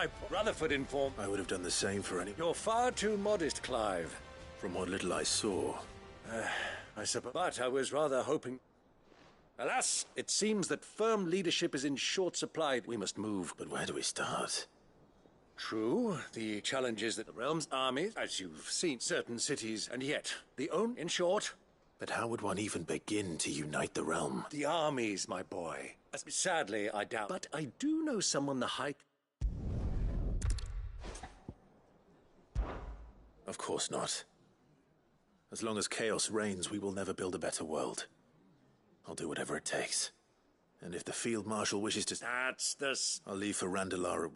my Rutherford informed. I would have done the same for any... You're far too modest, Clive. From what little I saw. I suppose. But I was rather hoping... Alas, it seems that firm leadership is in short supply. We must move. But where do we start? True, the challenge is that the realm's armies, as you've seen, certain cities, and yet, in short... But how would one even begin to unite the realm? The armies, my boy. Sadly, I doubt. But I do know someone the High... Of course not. As long as chaos reigns, we will never build a better world. I'll do whatever it takes. And if the Field Marshal wishes to... That's the... I'll leave for Randalar.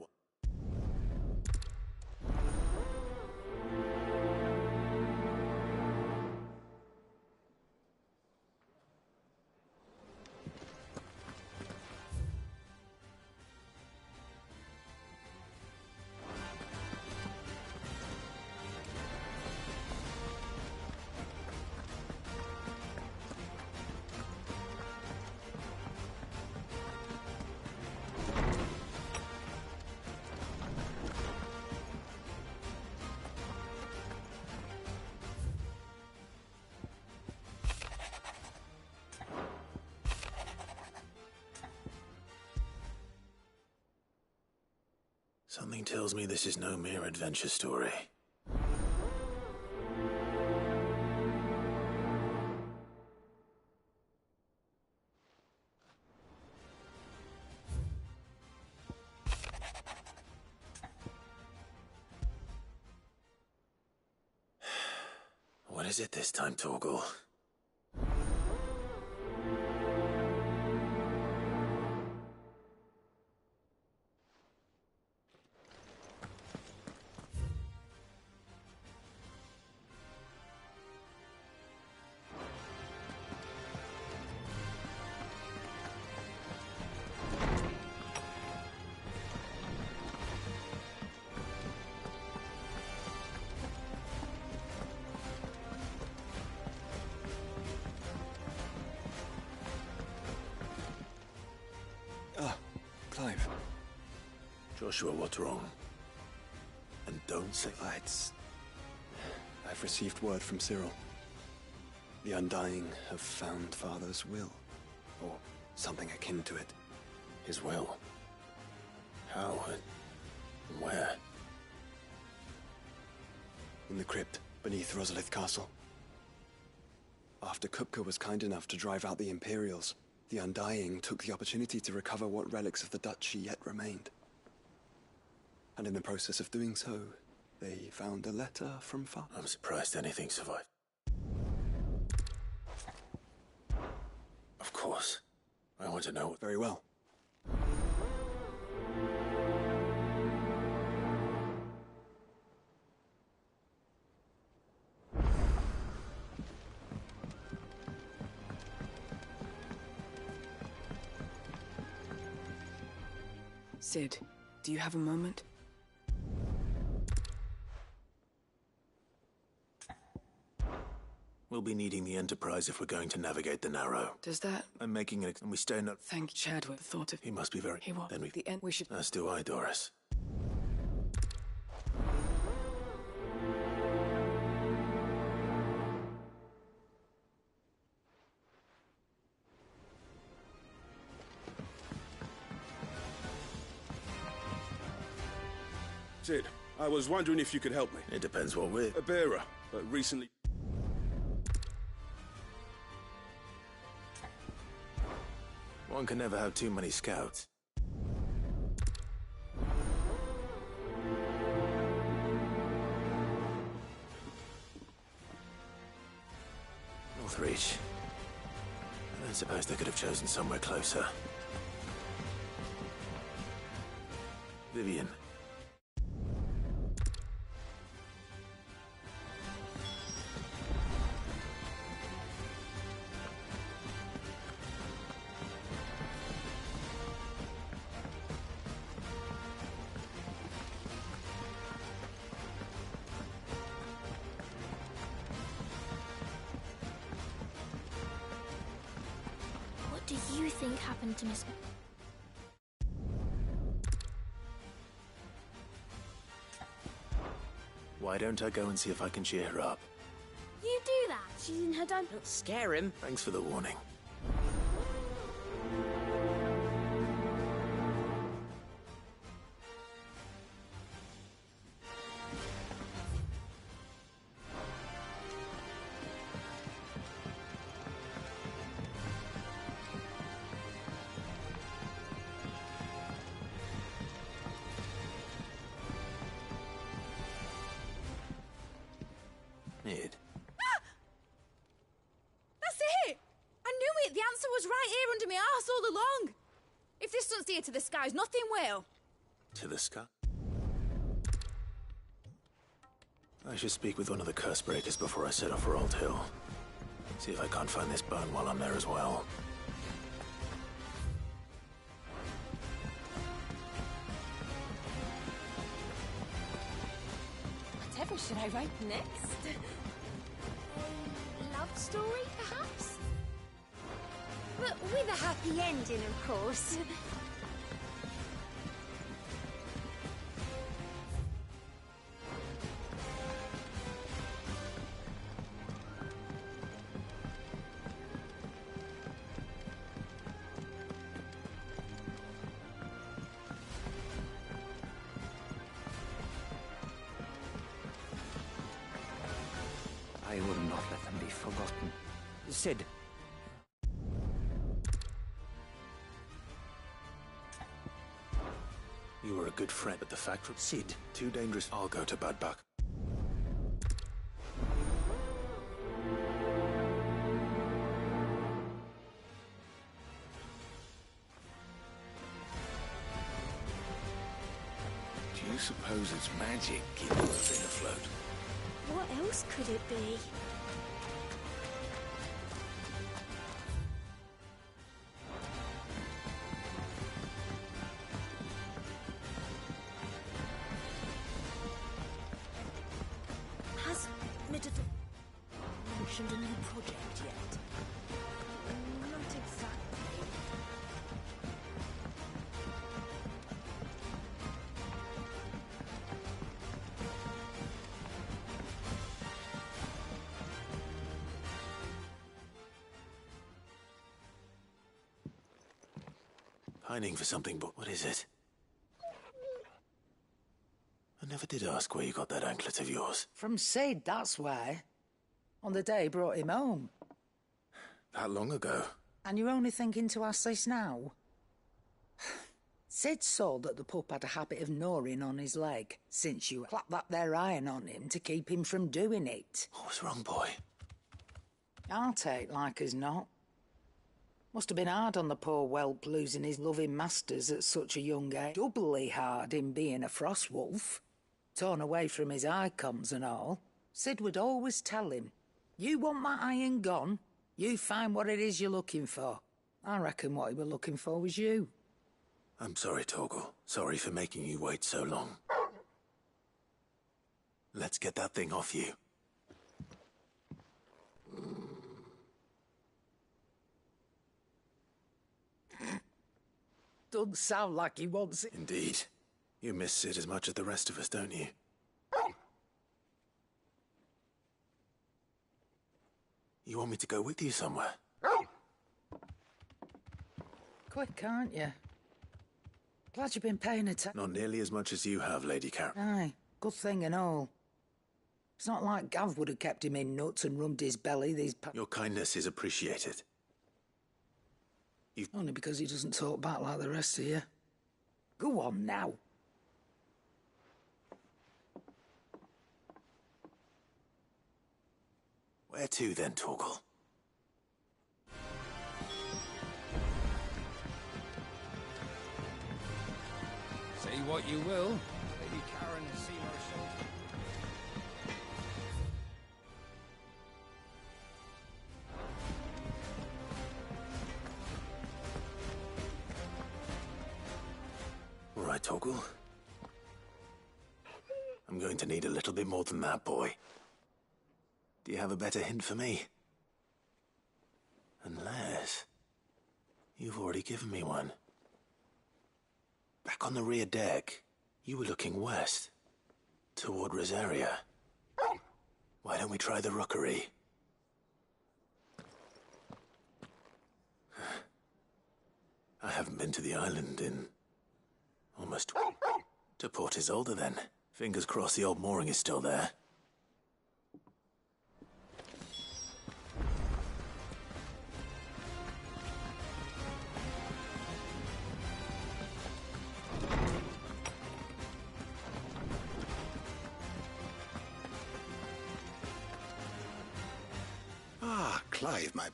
Something tells me this is no mere adventure story. What is it this time, Torgal? Clive. Joshua, what's wrong? And don't say... I've received word from Cyril. The Undying have found Father's will. Or something akin to it. His will? How and where? In the crypt beneath Rosalith Castle. After Kupka was kind enough to drive out the Imperials, the Undying took the opportunity to recover what relics of the Duchy yet remained. And in the process of doing so, they found a letter from Father. I'm surprised anything survived. Of course. I want to know. Very well. Sid, do you have a moment? We'll be needing the Enterprise if we're going to navigate the Narrow. Does that... I'm making it, and we stay not... Thank Chadwick. The thought of... He must be very... He will. Then we... The end... We should... As do I, Doris. Sid, I was wondering if you could help me. It depends what we're... A bearer, but recently... One can never have too many scouts. Northreach. I don't suppose they could have chosen somewhere closer. Vivian. What do you think happened to Miss... Why don't I go and see if I can cheer her up? You do that. She's in her done. Don't scare him. Thanks for the warning. That's it! I knew it! The answer was right here under my arse all along! If this doesn't steer to the skies, nothing will. To the sky? I should speak with one of the curse breakers before I set off for Old Hill. See if I can't find this bone while I'm there as well. Whatever should I write next? Love story, perhaps? But with a happy ending, of course. I will not let them be forgotten. Sid. You were a good friend at the factory. Sid. Too dangerous. I'll go to Bad Buck. Do you suppose it's magic keeping the thing afloat? What else could it be? Has Middleton mentioned a new project yet? Not exactly. Pining for something, but what is it? I never did ask where you got that anklet of yours. From Sid, that's why. On the day he brought him home. That long ago? And you're only thinking to ask this now? Sid saw that the pup had a habit of gnawing on his leg, since you clapped that there iron on him to keep him from doing it. What was wrong, boy? I'll take like as not. Must have been hard on the poor whelp losing his loving masters at such a young age. Doubly hard in being a frost wolf. Torn away from his icons and all. Sid would always tell him, you want that iron gone, you find what it is you're looking for. I reckon what he were looking for was you. I'm sorry, Torgal. Sorry for making you wait so long. Let's get that thing off you. Doesn't sound like he wants it. Indeed. You miss Sid as much as the rest of us, don't you? You want me to go with you somewhere? Quick, aren't you? Glad you've been paying attention. Not nearly as much as you have, Lady Karen. Aye, good thing and all. It's not like Gav would have kept him in nuts and rubbed his belly these Your kindness is appreciated. Only because he doesn't talk back like the rest of you. Go on now. Where to then, Torgal? Say what you will, Lady Karen has seen herself. All right, Torgal. I'm going to need a little bit more than that, boy. Do you have a better hint for me? Unless... you've already given me one. Back on the rear deck, you were looking west, toward Rosaria. Why don't we try the rookery? I haven't been to the island in almost... To Port Isolde, then. Fingers crossed the old mooring is still there. Ah, Clive, my...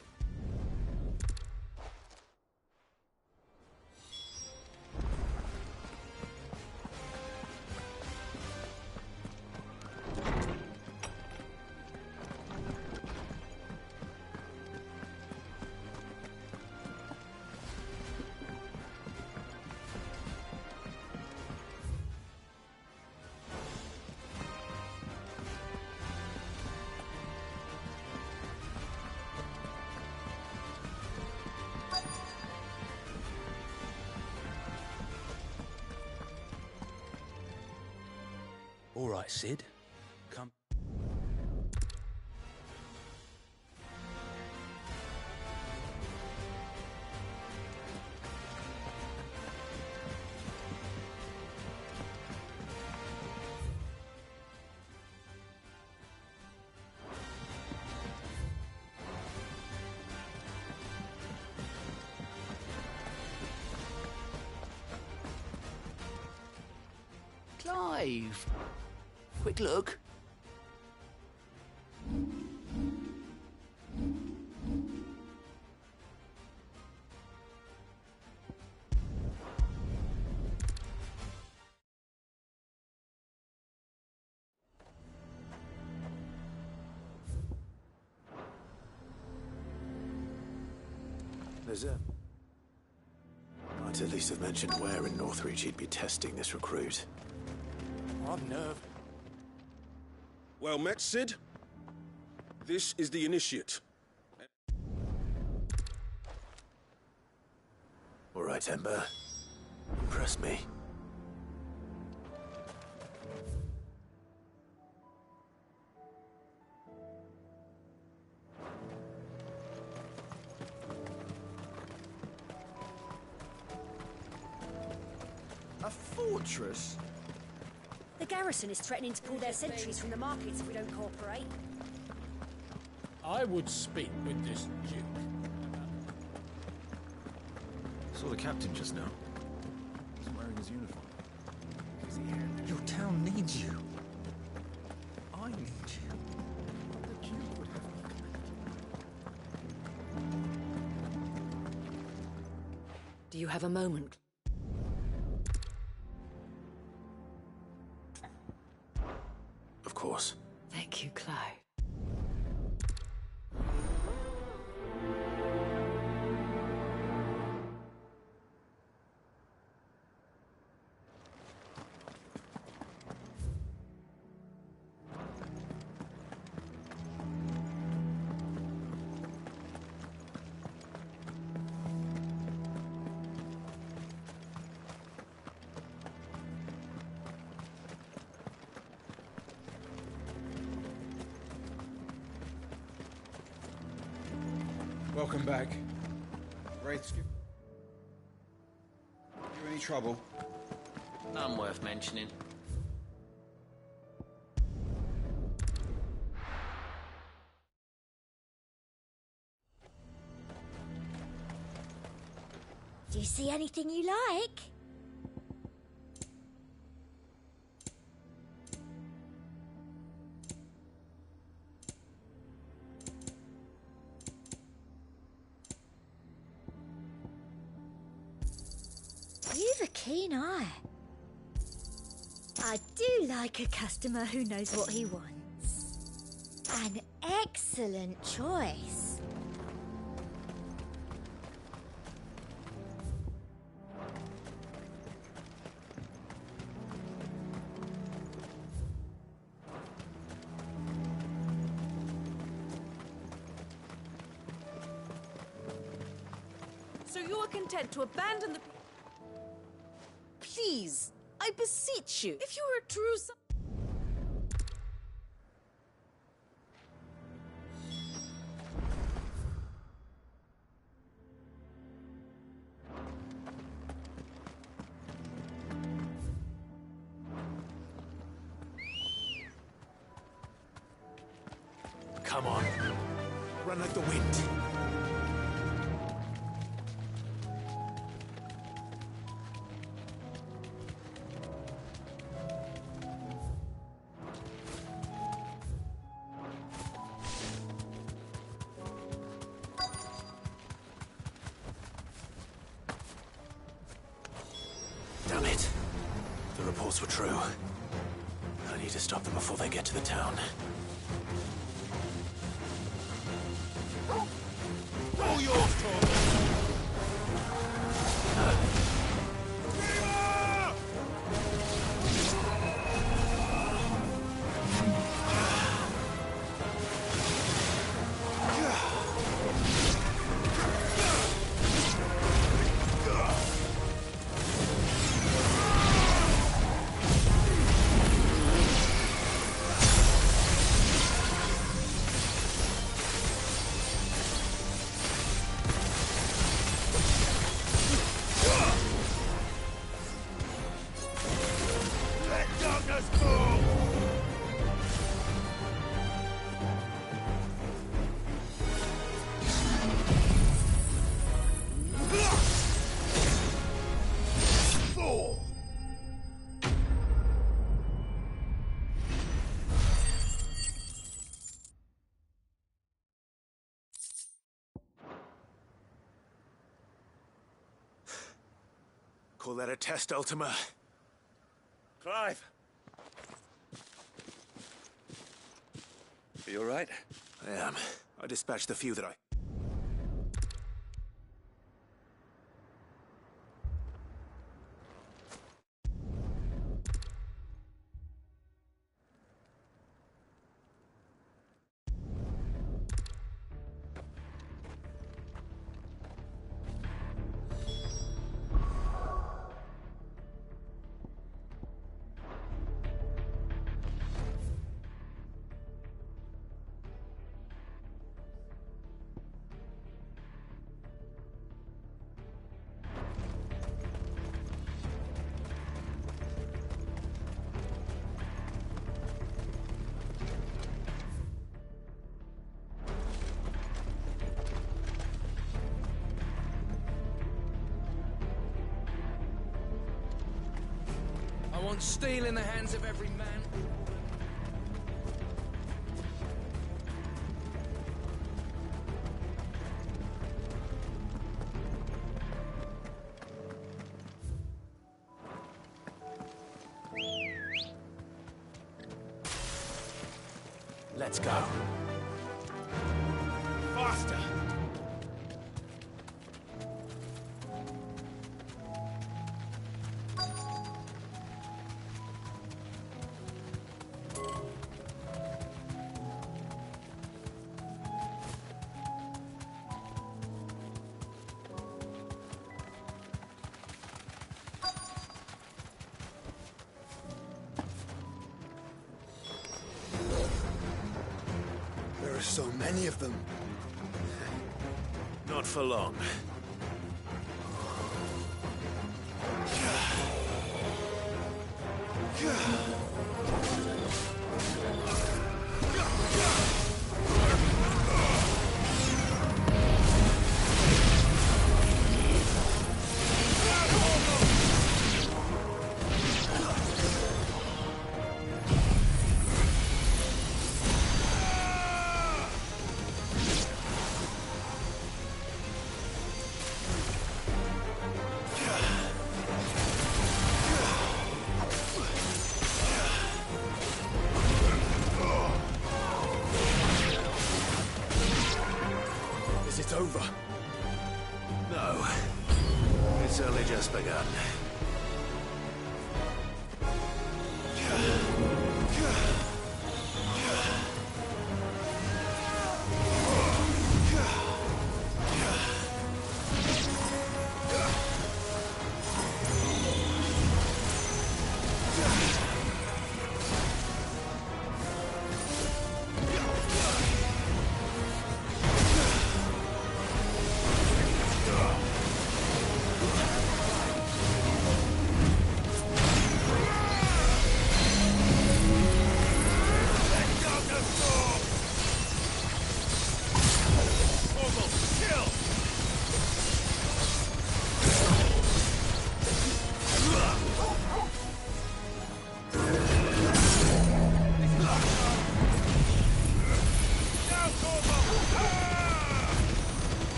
All right, Sid. Come. Clive! Quick look. There's a... Might at least have mentioned where in Northreach he'd be testing this recruit. I've nerve. Well met, Sid. This is the initiate. All right, Ember. Impress me. A fortress? The garrison is threatening to pull their sentries from the markets if we don't cooperate. I would speak with this Duke. Saw the captain just now. He's wearing his uniform. Is he here? Your town needs you. I need you. The Duke would have me. Do you have a moment? Of course. Thank you, Clive. Welcome back. Wraiths give you any trouble? None worth mentioning. Do you see anything you like? You've a keen eye. I do like a customer who knows what he wants. An excellent choice. So you are content to abandon the... Please, I beseech you, if you are a true son... run like the wind. Damn it. The reports were true. I need to stop them before they get to the town. Roll yours, Tom! Call that a test, Ultima? Clive! Are you all right? I am. I dispatched the few that I... I want steel in the hands of every man. Let's go. Faster! There are so many of them. Not for long. Over. No. It's only just begun.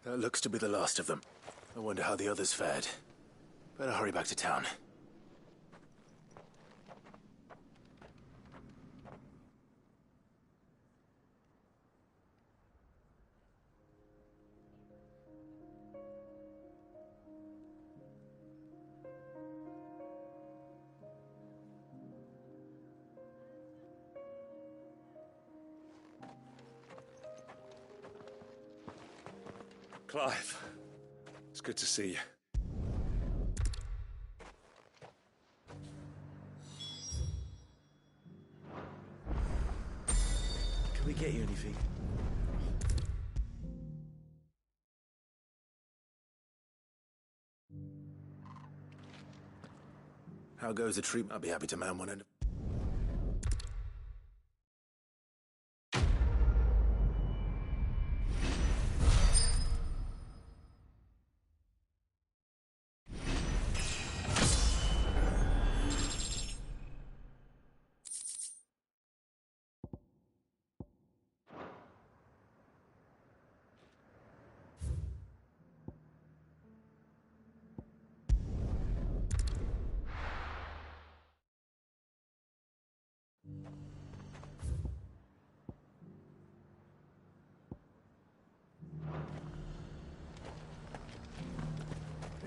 That looks to be the last of them. I wonder how the others fared. Better hurry back to town. Clive, it's good to see you. Can we get you anything? How goes the treatment? I'll be happy to man one end.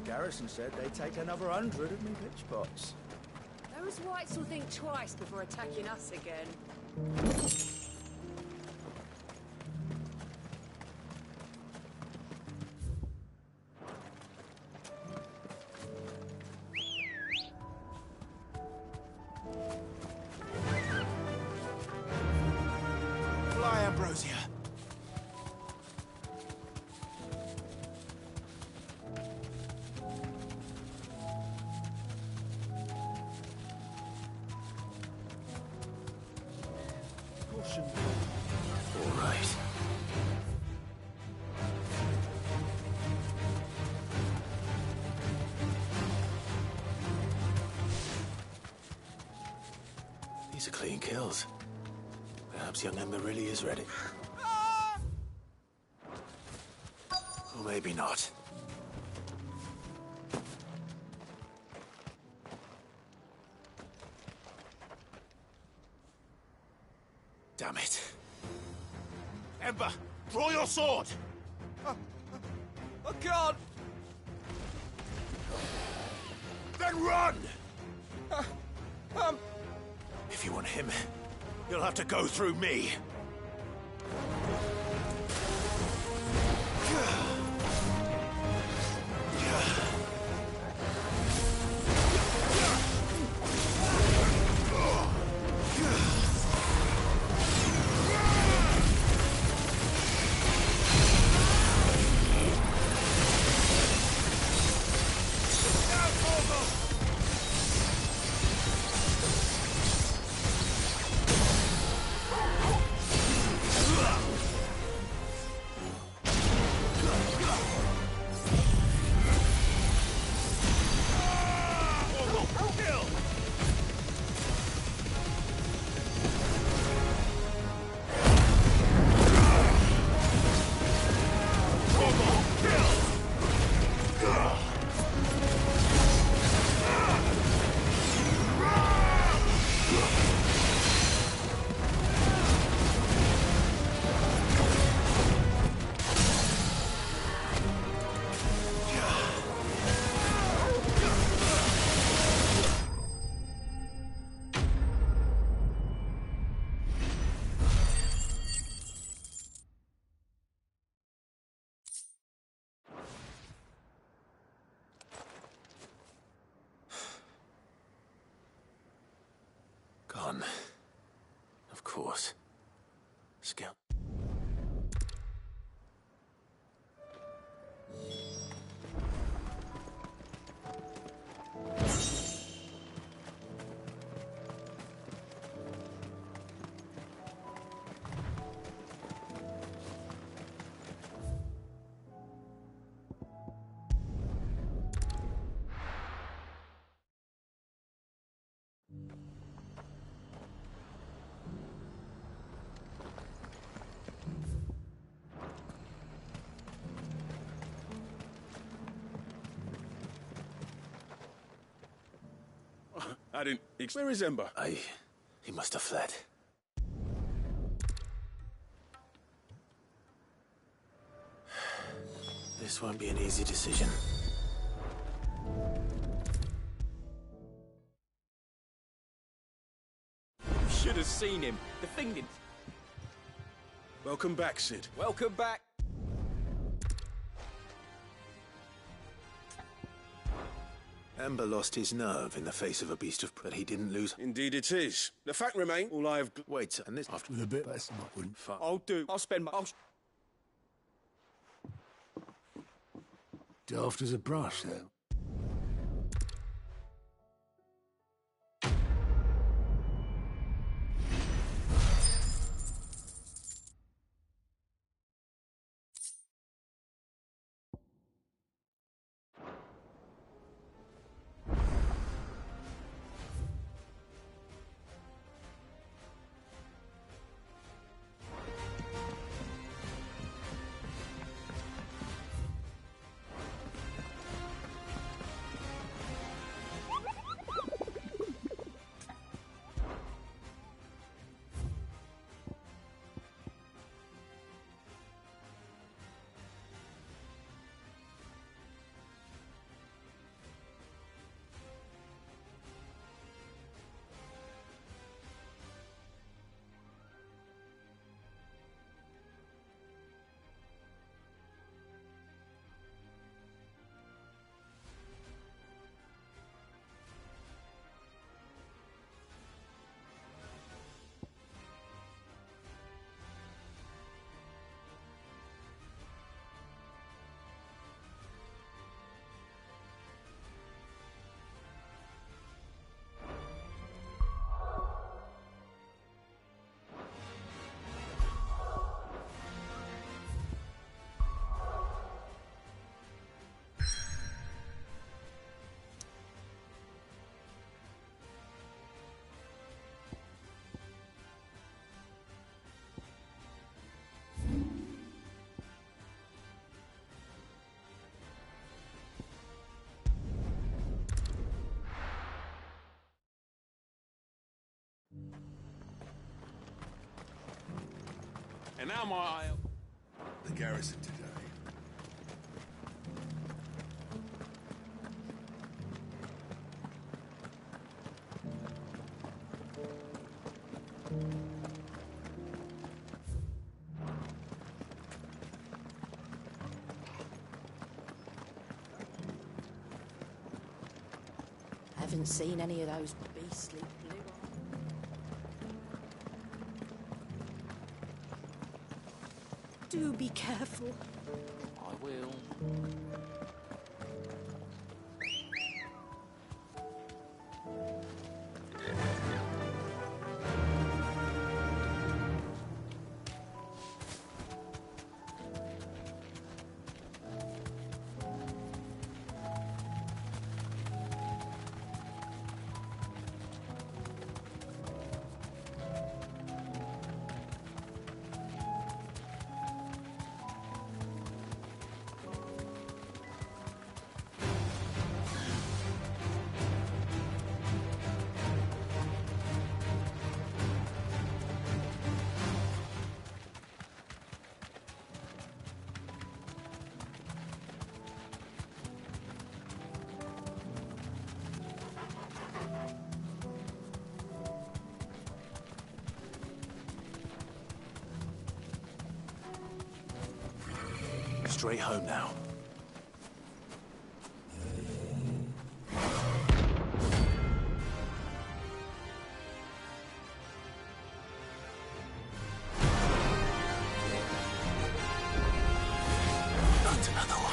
Garrison said they'd take another 100 of me pitch pots. Those whites will think twice before attacking us again. Fly, Ambrosia. All right. These are clean kills. Perhaps young Ember really is ready. Or maybe not. Damn it. Ember, draw your sword! I can't! Then run! If you want him, You'll have to go through me. Gone. Of course. Scout. I didn't... Where is Ember? He must have fled. This won't be an easy decision. You should have seen him. The thing did... Welcome back, Sid. Welcome back. Ember lost his nerve in the face of a beast of... But he didn't lose... Indeed it is. The fact remains, all I have... Wait, and this... After With a bit less, I wouldn't. I'll do. I'll spend my... Daft as a brush, though. And now my eye... The garrison today. Haven't seen any of those beastly blue eyes. Do be careful. I will. Straight home now. Not another one.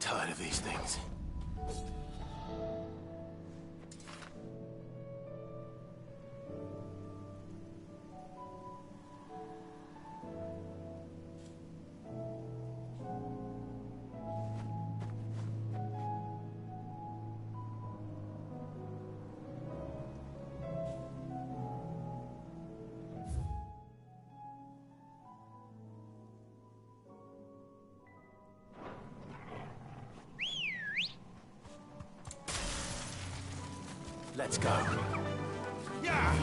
tired of these things. Let's go. Yeah!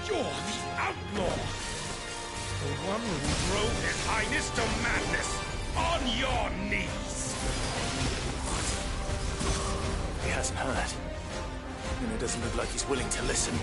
You're the outlaw! The one who drove His Highness to madness! On your knees! He hasn't heard. And it doesn't look like he's willing to listen.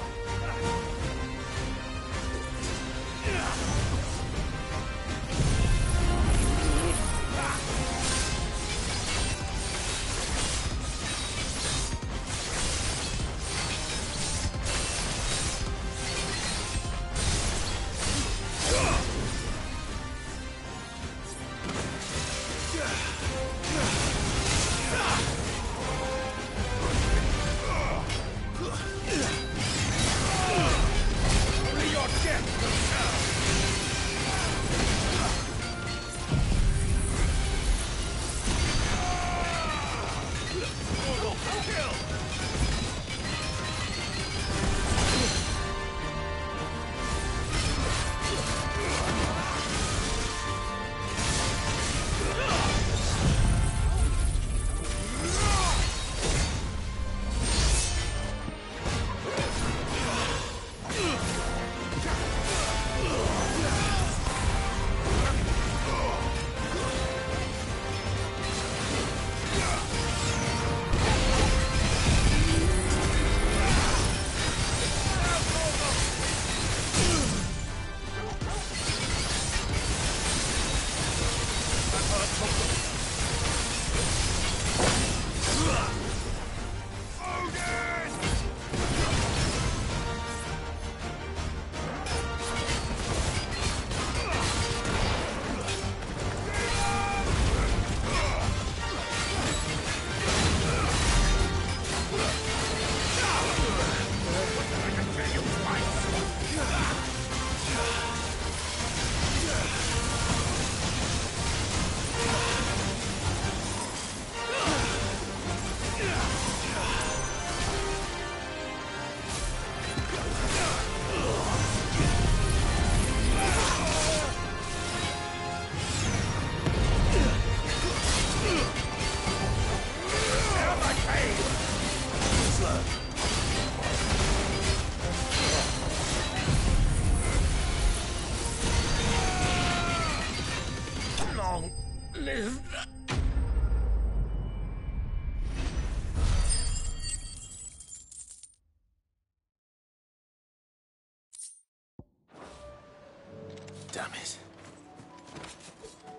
Damn it.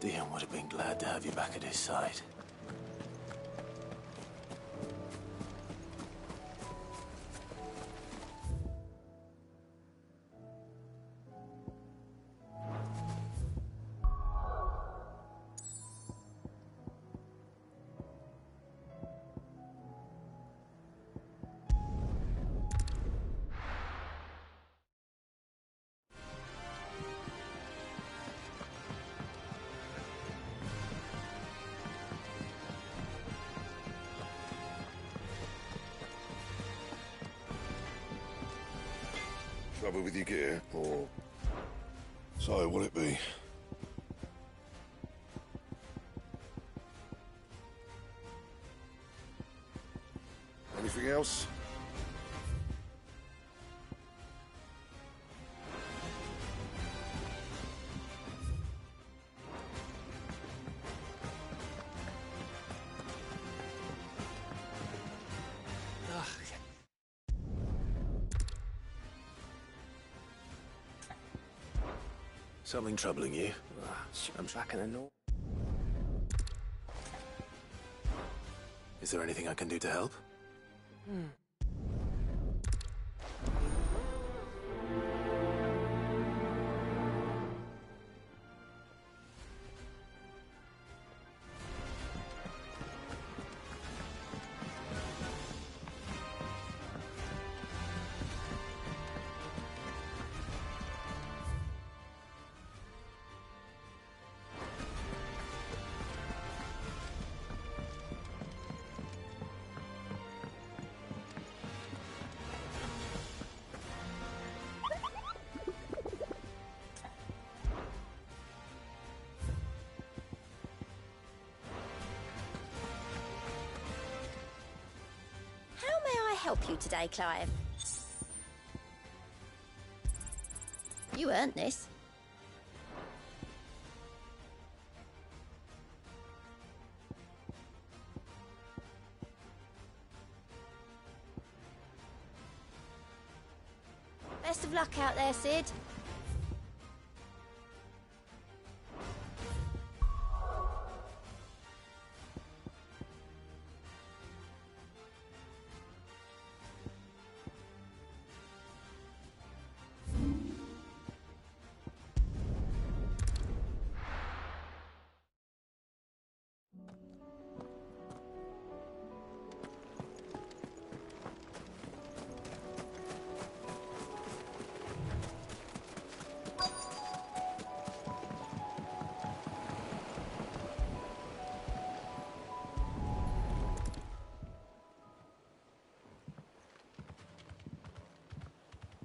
Dion would have been glad to have you back at his side. Trouble with your gear, or so will it be? Anything else? Something troubling you? I'm back in the north. Is there anything I can do to help? Help you today, Clive? You earned this. Best of luck out there, Sid.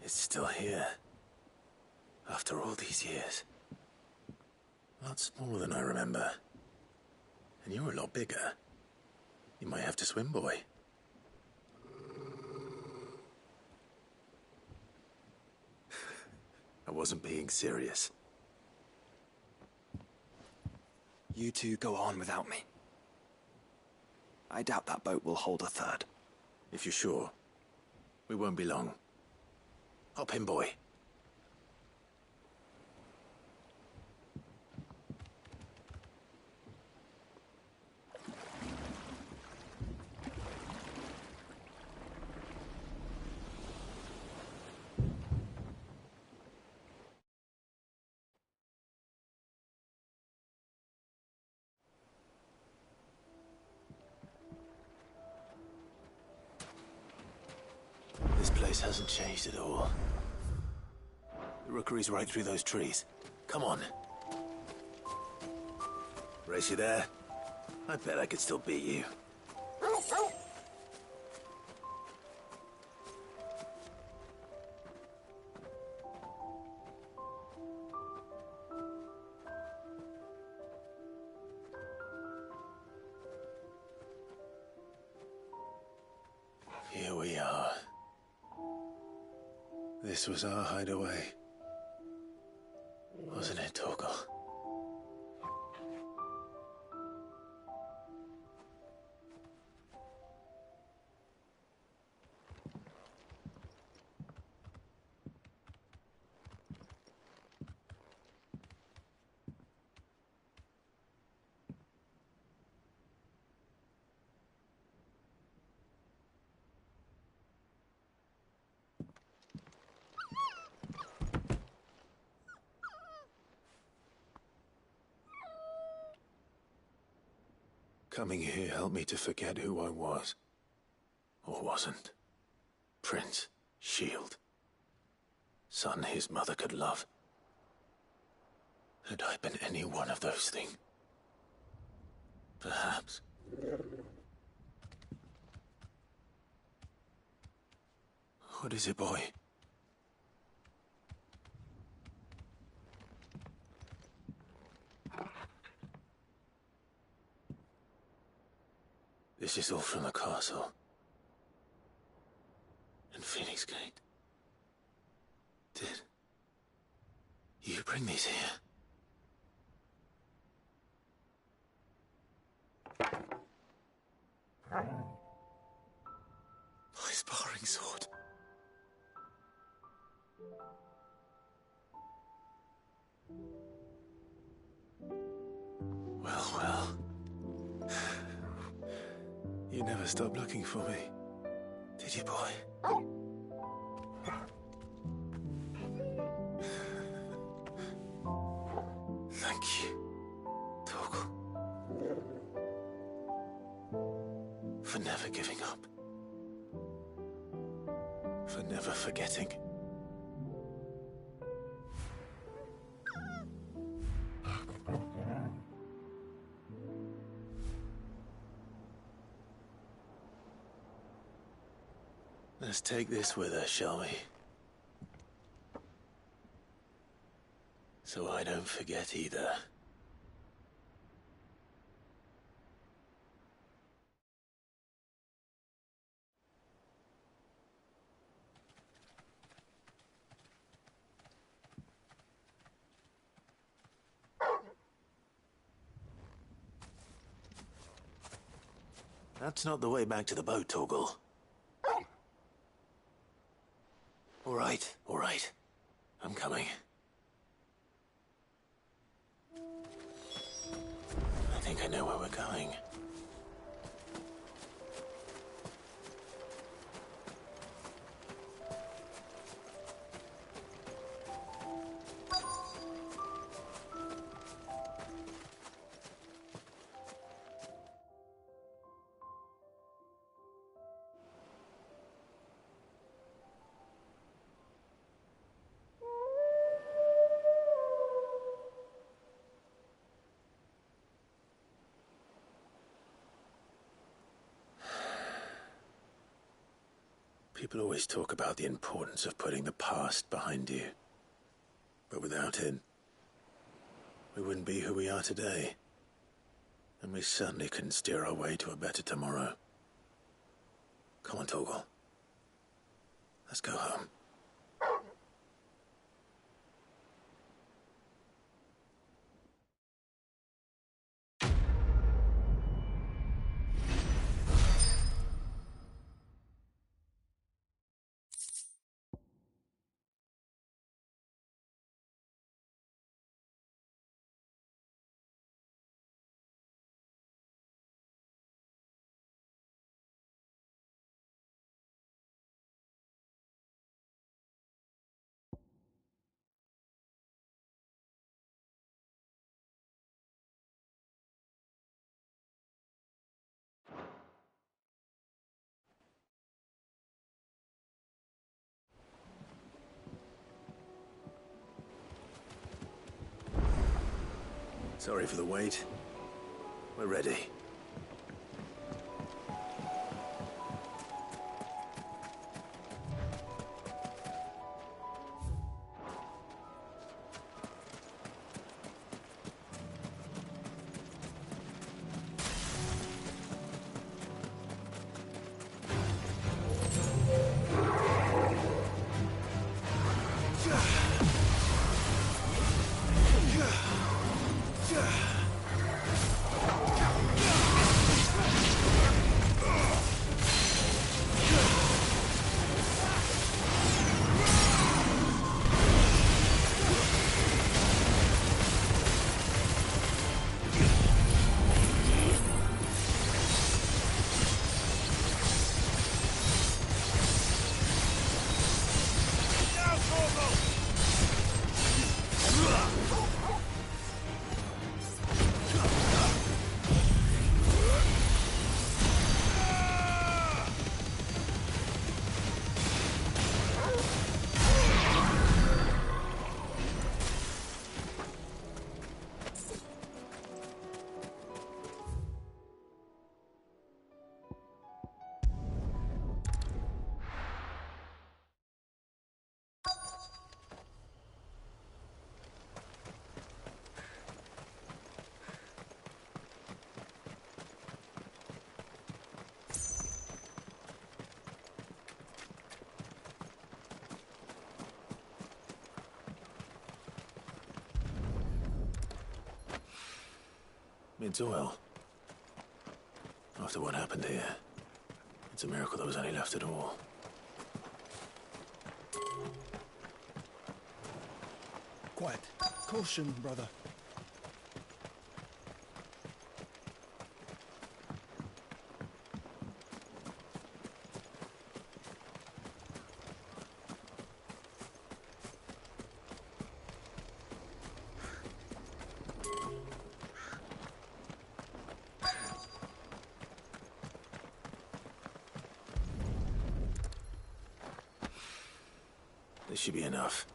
It's still here. After all these years. A lot smaller than I remember. And you're a lot bigger. You might have to swim, boy. I wasn't being serious. You two go on without me. I doubt that boat will hold a third. If you're sure, we won't be long. Hop in, boy. This place hasn't changed at all. The rookery's right through those trees. Come on. Race you there? I bet I could still beat you. Here we are. This was our hideaway. Wasn't it, Torgal? Coming here helped me to forget who I was. Or wasn't. Prince, shield. Son his mother could love. Had I been any one of those things? Perhaps. What is it, boy? This is all from the castle. And Phoenix Gate. Did you bring these here? My sparring sword. Well. You never stopped looking for me, did you, boy? Thank you, Torgal, for never giving up, for never forgetting. Let's take this with us, shall we? So I don't forget either. That's not the way back to the boat, Torgal. All right. I'm coming. I think I know where we're going. People always talk about the importance of putting the past behind you. But without it, we wouldn't be who we are today. And we certainly couldn't steer our way to a better tomorrow. Come on, Torgal. Let's go home. Sorry for the wait. We're ready. Mid-oil. After what happened here, it's a miracle there was any left at all. Quiet. Caution, brother. This should be enough.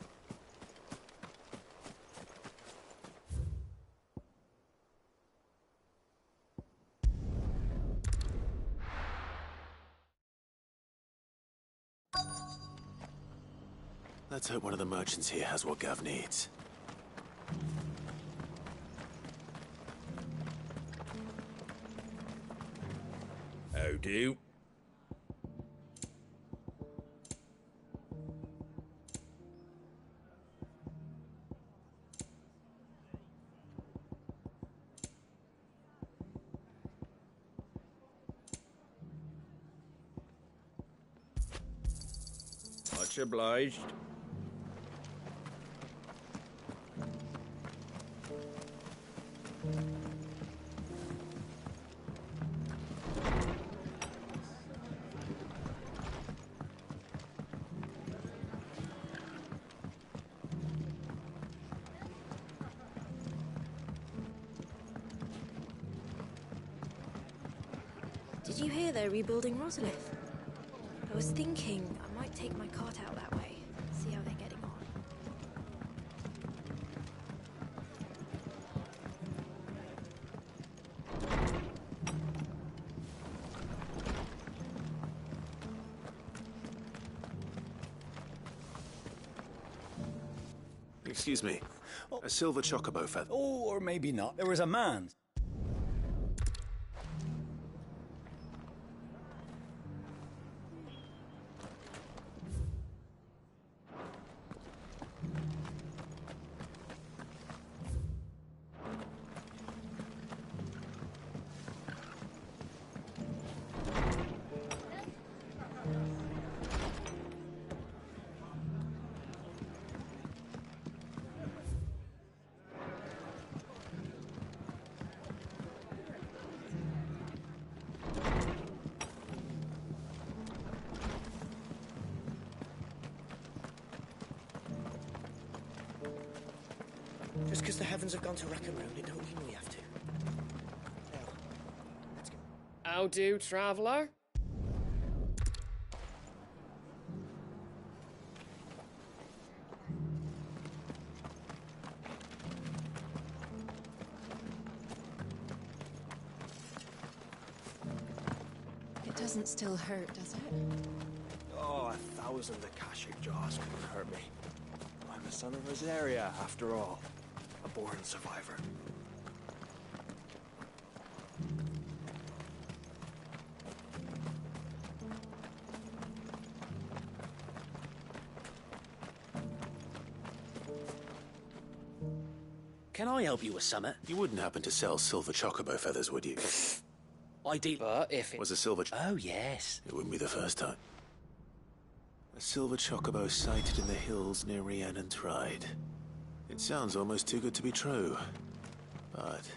Let's hope one of the merchants here has what Gav needs. How do? Much obliged. Did you hear they're rebuilding Rosalith? I was thinking I might take my cart out that way, see how they're getting on. Excuse me. A silver chocobo feather. Oh, or maybe not. There was a man. Just because the heavens have gone to rack and round, it don't mean we have to. Now, let's go. How do, traveller? It doesn't still hurt, does it? Oh, 1,000 Akashic jaws couldn't hurt me. I'm a son of Rosaria, after all. A born survivor. Can I help you with summit? You wouldn't happen to sell silver chocobo feathers, would you? I do, but if it... Was a silver... Oh, yes. It wouldn't be the first time. A silver chocobo sighted in the hills near Rhiannon tried. It sounds almost too good to be true, but...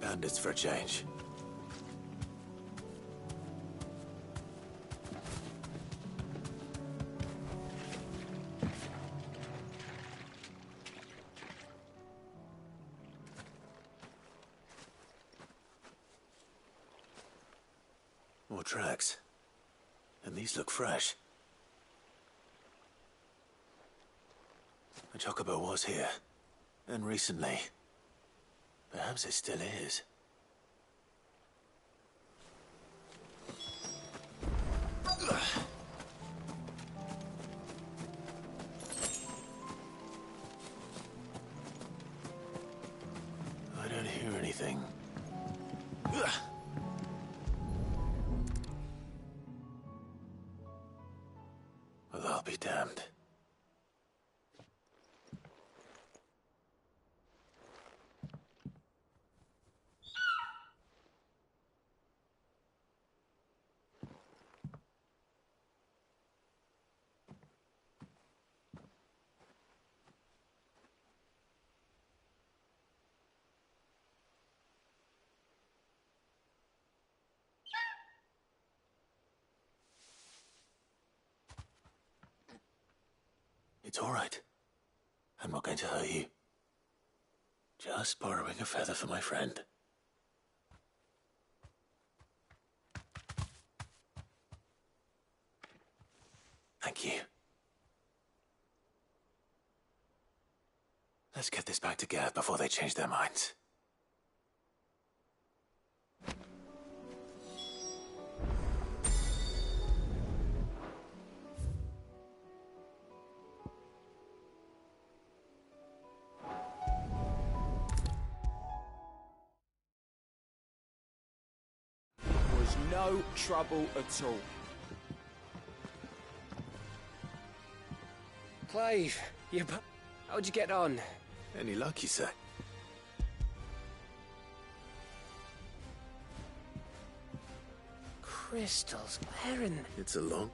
Bandits for a change. More tracks. And these look fresh. The Chocobo was here. And recently. Perhaps it still is. I don't hear anything. Well, I'll be damned. It's all right. I'm not going to hurt you. Just borrowing a feather for my friend. Thank you. Let's get this back to Gav before they change their minds. No trouble at all. Clive, how'd you get on? Any luck, you say? Crystals, where in... It's a long...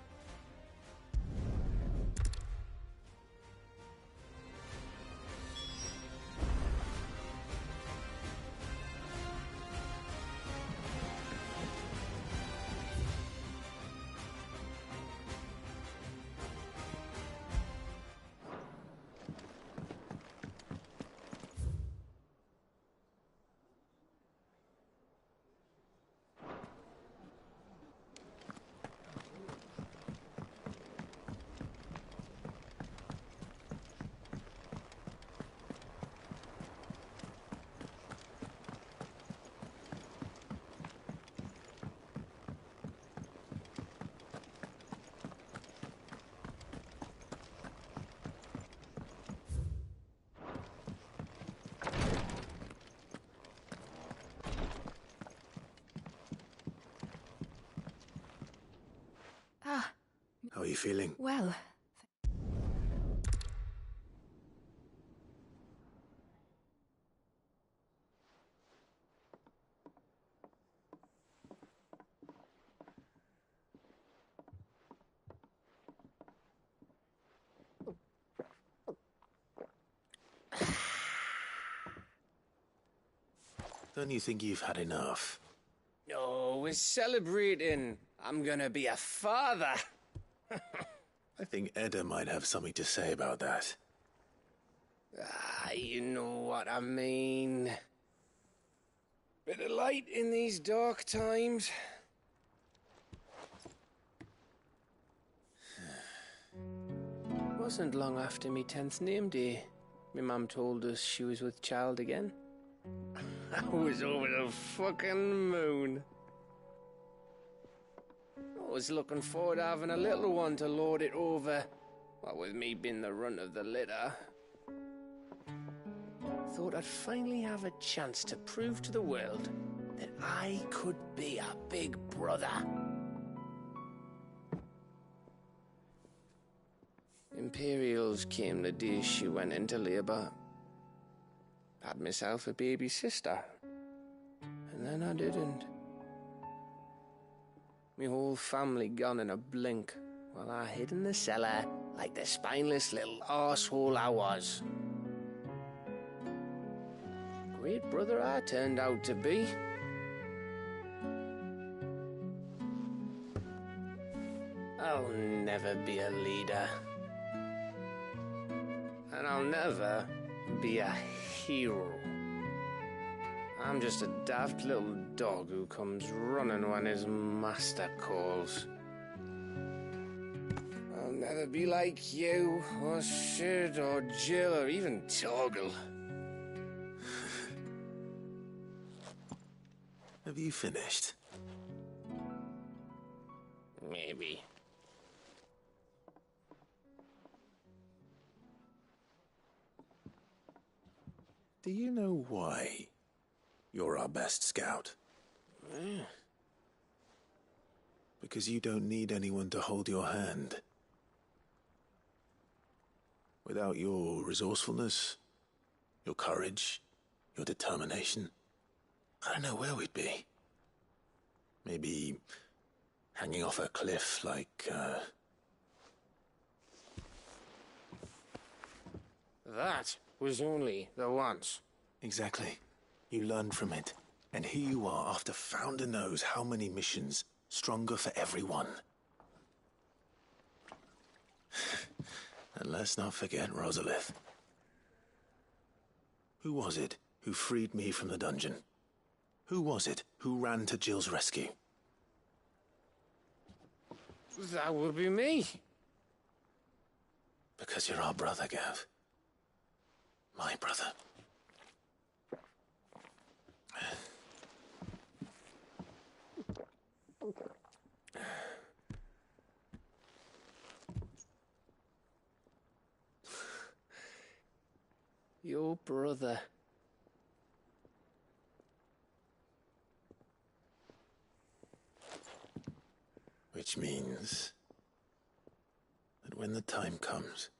How are you feeling? Well... Don't you think you've had enough? No, we're celebrating. I'm gonna be a father. I think Edda might have something to say about that. You know what I mean. Bit of light in these dark times. Wasn't long after me 10th name day. My mum told us she was with child again. I was over the fucking moon. I was looking forward to having a little one to lord it over, what with me being the runt of the litter. Thought I'd finally have a chance to prove to the world that I could be a big brother. Imperials came the day she went into labour. Had myself a baby sister, and then I didn't. My whole family gone in a blink, while I hid in the cellar like the spineless little arsehole I was. great brother I turned out to be. I'll never be a leader. And I'll never be a hero. I'm just a daft little dog who comes running when his master calls. I'll never be like you, or Sid, or Jill, or even Torgal. Have you finished? Maybe. Do you know why you're our best scout? Because you don't need anyone to hold your hand. Without your resourcefulness, your courage, your determination, I don't know where we'd be. Maybe hanging off a cliff like, That was only the once. Exactly. You learned from it. And here you are after Founder knows how many missions, stronger for everyone. And let's not forget Rosalith. Who was it who freed me from the dungeon? Who was it who ran to Jill's rescue? That would be me. Because you're our brother, Gav. My brother. Your brother. Which means that when the time comes,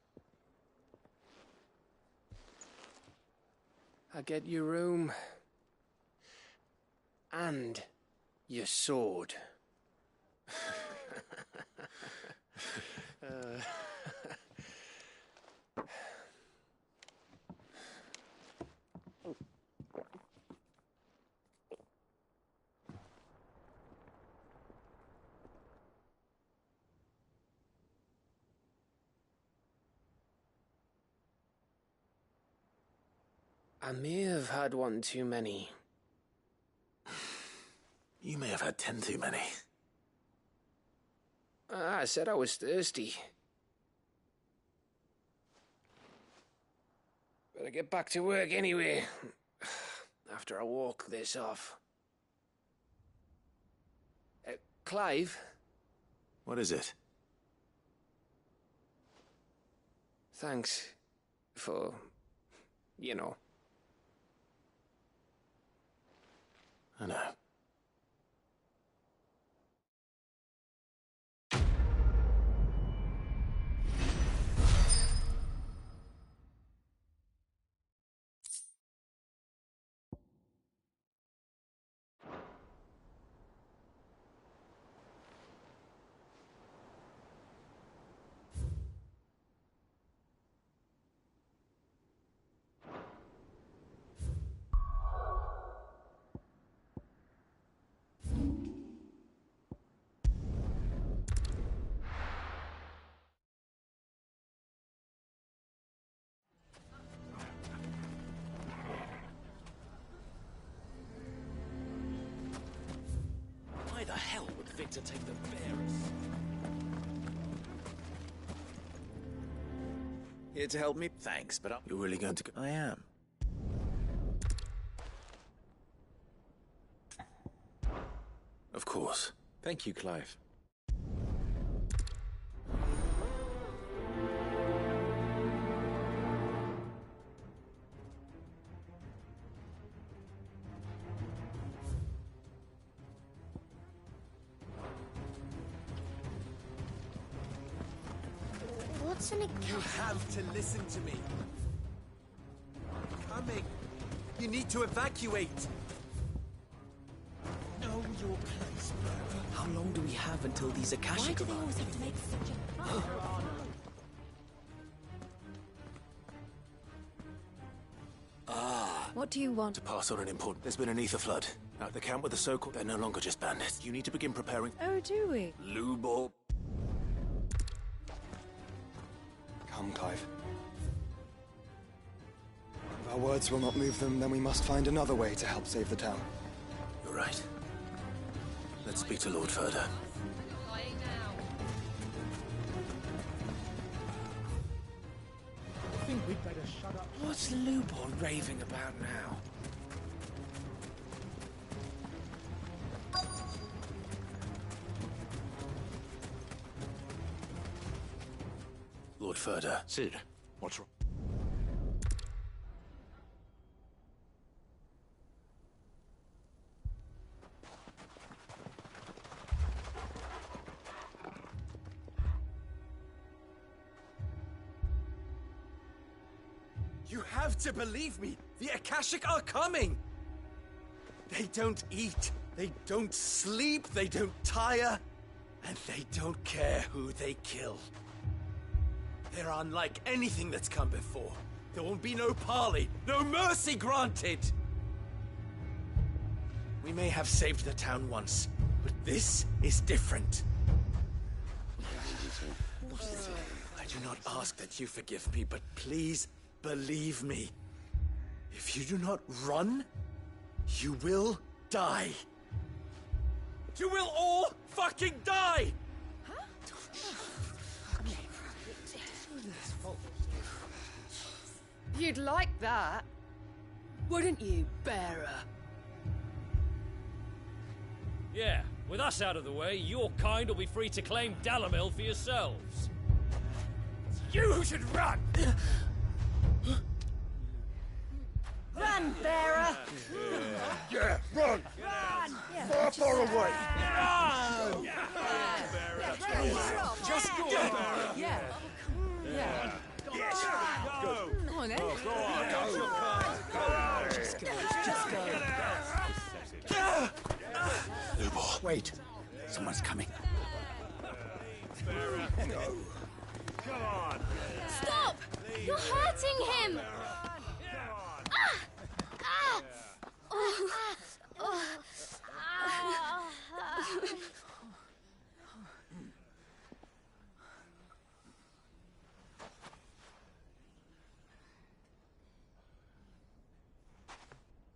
I get your room. And your sword. I may have had one too many. You may have had 10 too many. I said I was thirsty. Better get back to work anyway, after I walk this off. Clive? What is it? Thanks for, you know. I know. Why the hell would Victor take the bearers? Here to help me? Thanks, but You're really going to go? I am. Of course. Thank you, Clive. What's an account? You have to listen to me. Coming. You need to evacuate. Know your place, brother. How long do we have until these Akashic Why do they always have to make such a fuss? Ah, What do you want? To pass on an important... There's been an ether flood. At the camp with the so-called... They're no longer just bandits. You need to begin preparing... Oh, do we? Lubor. Come, Clive. If our words will not move them, then we must find another way to help save the town. You're right. Let's speak to Lord Furder. I think we'd better shut up. What's Lubor raving about now? Lord Furder. Sid, what's wrong? You have to believe me! The Akashic are coming! They don't eat, they don't sleep, they don't tire, and they don't care who they kill. They're unlike anything that's come before. There won't be no parley, no mercy granted! We may have saved the town once, but this is different. I do not ask that you forgive me, but please believe me. If you do not run, you will die. You will all fucking die! You'd like that, wouldn't you, bearer? Yeah, with us out of the way, your kind will be free to claim Dalamil for yourselves. You who should run! Run, bearer! Yeah, run! Run! Far away! Run! Just go, bearer! Yeah. Yeah. Yes! Go! Go on, then. Go on! Go! Just go. Just go. Lubor. Wait. Someone's coming. Come on! Stop! You're hurting him!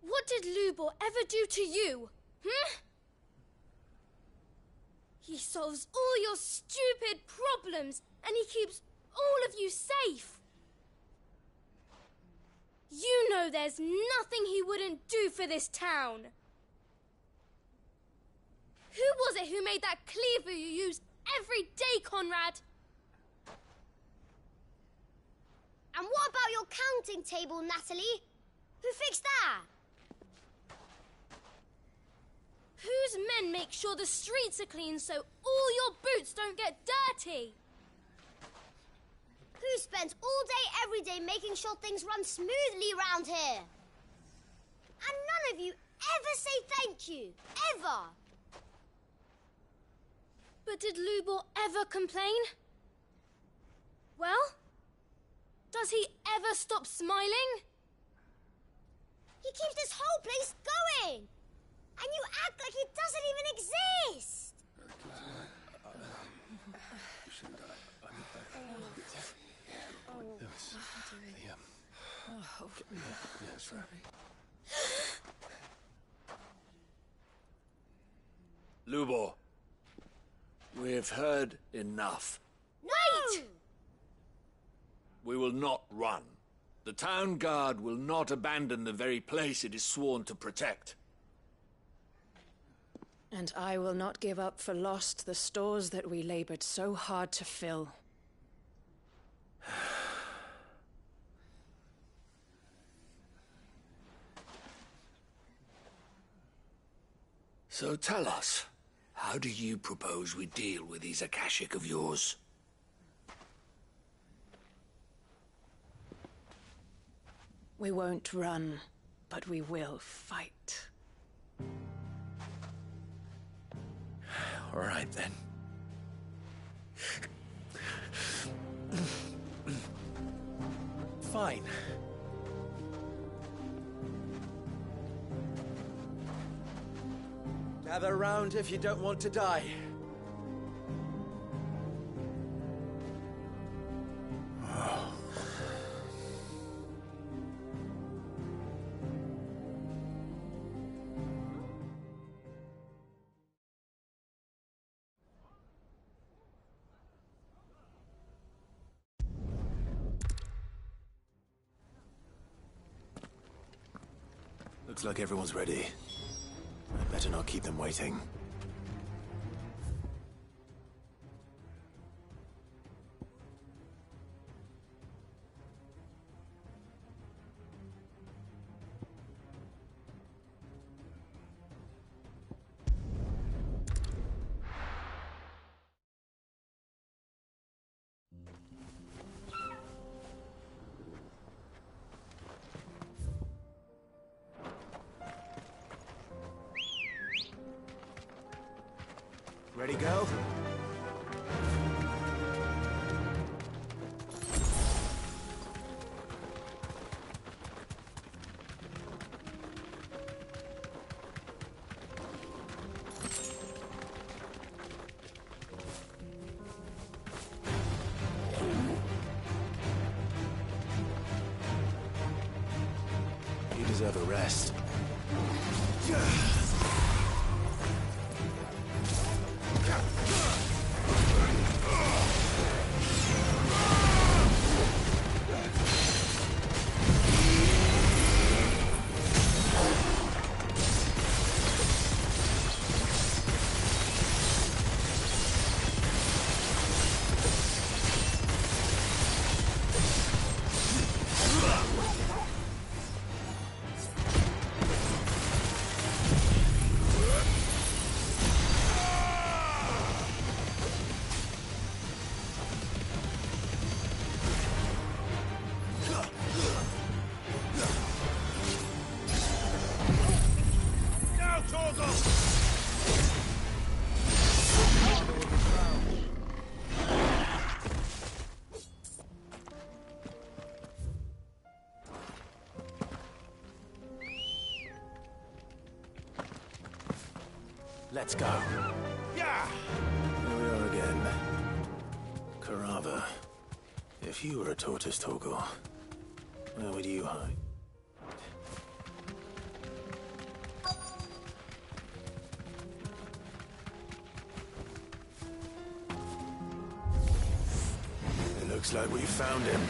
What did Lubor ever do to you? He solves all your stupid problems, and he keeps all of you safe. You know there's nothing he wouldn't do for this town. Who was it who made that cleaver you use every day, Conrad? And what about your counting table, Natalie? Who fixed that? Whose men make sure the streets are clean so all your boots don't get dirty? Who spends all day, every day making sure things run smoothly round here? And none of you ever say thank you. Ever. But did Lubor ever complain? Well, does he ever stop smiling? He keeps this whole place going. And you act like it doesn't even exist. Lubor, we've heard enough. Wait! We will not run. The town guard will not abandon the very place it is sworn to protect. And I will not give up for lost the stores that we labored so hard to fill. So tell us, how do you propose we deal with these Akashic of yours? We won't run, but we will fight. All right, then. Fine. Gather round if you don't want to die. Looks like everyone's ready. I'd better not keep them waiting. Ready, go? You deserve a rest. Let's go. Yeah! Here we are again. Carava. If you were a tortoise, Torgor, where would you hide? It looks like we found him.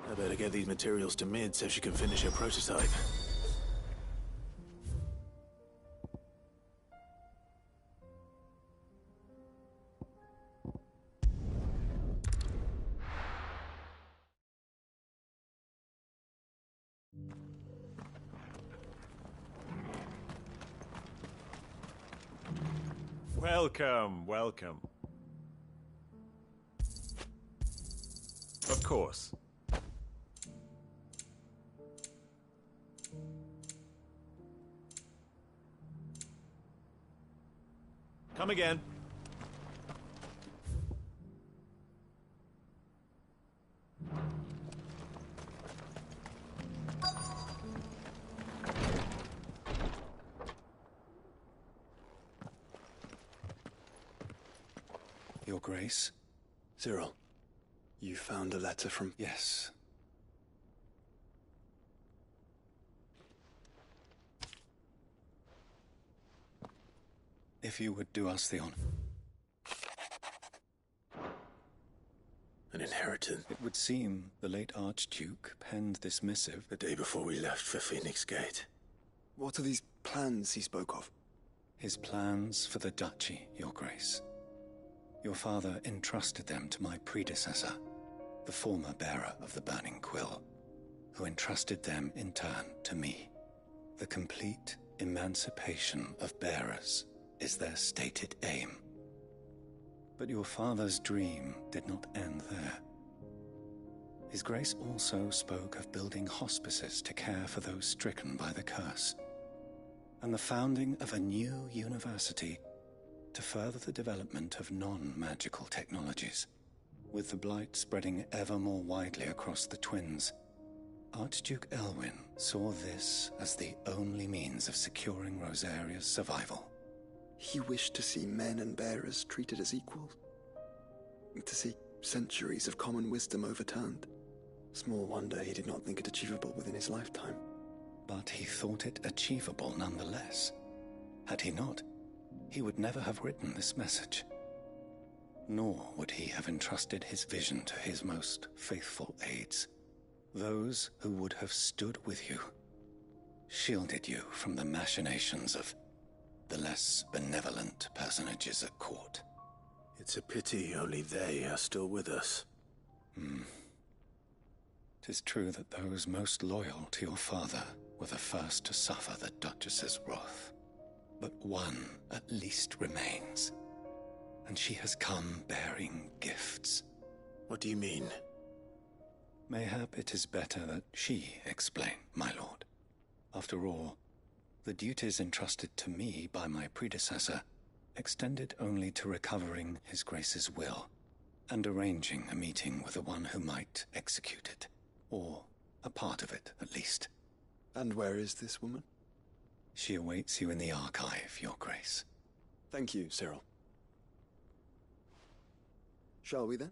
I better get these materials to Mid so she can finish her prototype. Welcome, welcome. Of course. Come again. Your Grace? Cyril, you found a letter from... Yes. If you would do us the honor. An inheritance. It would seem the late Archduke penned this missive the day before we left for Phoenix Gate. What are these plans he spoke of? His plans for the duchy, Your Grace. Your father entrusted them to my predecessor, the former bearer of the Burning Quill, who entrusted them in turn to me. The complete emancipation of bearers is their stated aim. But your father's dream did not end there. His Grace also spoke of building hospices to care for those stricken by the curse, and the founding of a new university to further the development of non-magical technologies. With the blight spreading ever more widely across the twins, Archduke Elwyn saw this as the only means of securing Rosaria's survival. He wished to see men and bearers treated as equals. To see centuries of common wisdom overturned. Small wonder he did not think it achievable within his lifetime. But he thought it achievable nonetheless. Had he not, he would never have written this message. Nor would he have entrusted his vision to his most faithful aides, those who would have stood with you, shielded you from the machinations of the less benevolent personages at court. It's a pity only they are still with us. 'Tis true that those most loyal to your father were the first to suffer the Duchess's wrath. But one at least remains, and she has come bearing gifts. What do you mean? Mayhap it is better that she explain, my lord. After all, the duties entrusted to me by my predecessor extended only to recovering His Grace's will and arranging a meeting with the one who might execute it, or a part of it at least. And where is this woman? She awaits you in the archive, Your Grace. Thank you, Cyril. Shall we then?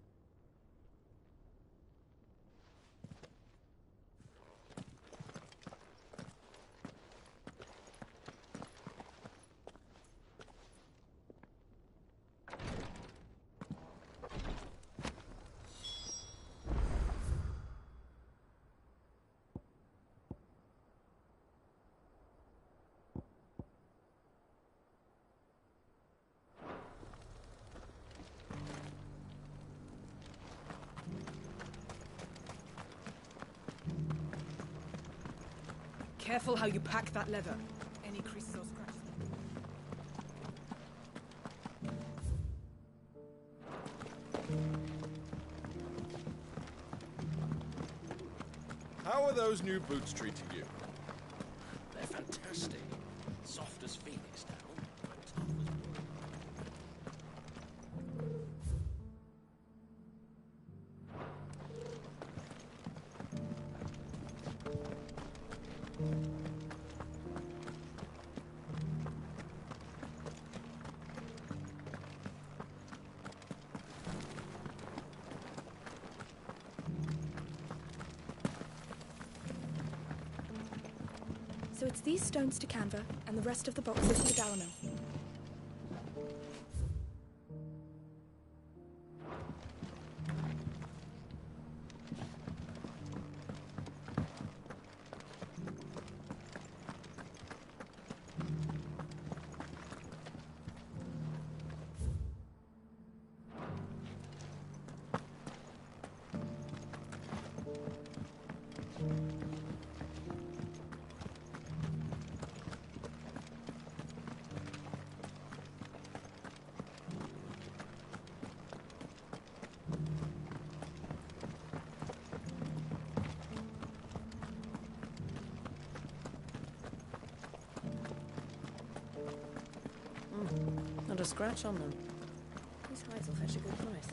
Careful how you pack that leather. Any creases or scratches. How are those new boots treating you? They're fantastic. Soft as Phoenix down. So it's these stones to Canva, and the rest of the boxes to Dalamil. a scratch on them. These hides will fetch a good price.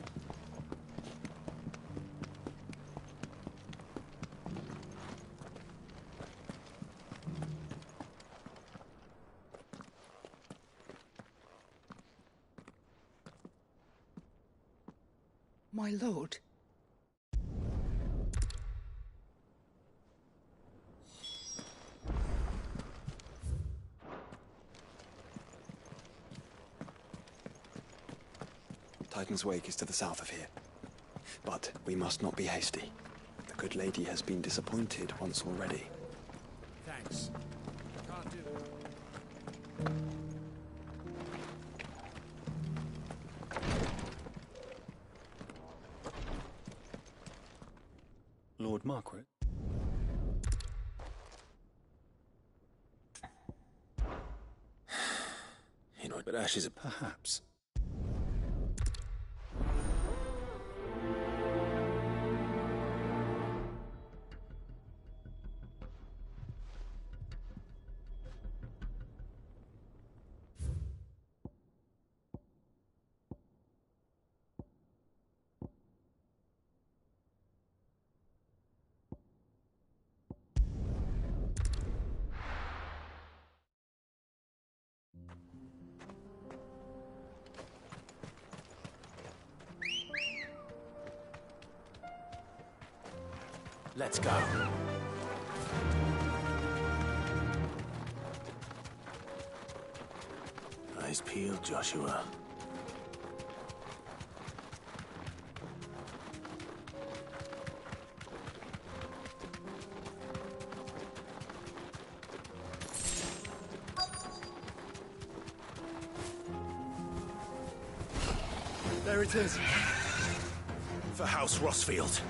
My lord. Titan's Wake is to the south of here. But we must not be hasty. The good lady has been disappointed once already. Thanks. Can't do Lord Margaret? You know, but Ash is a... Perhaps. Let's go. Eyes peeled, Joshua. There it is. For House Rossfield.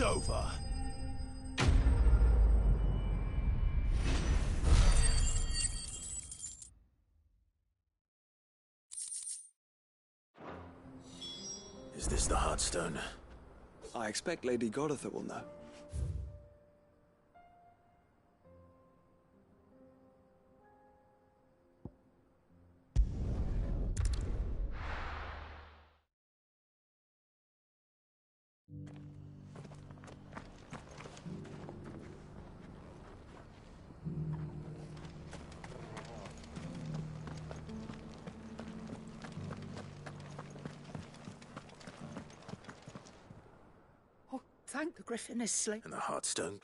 It's over. Is this the Heartstone? I expect Lady Godotha will know. thank the griffin is slain. And the Heartstone.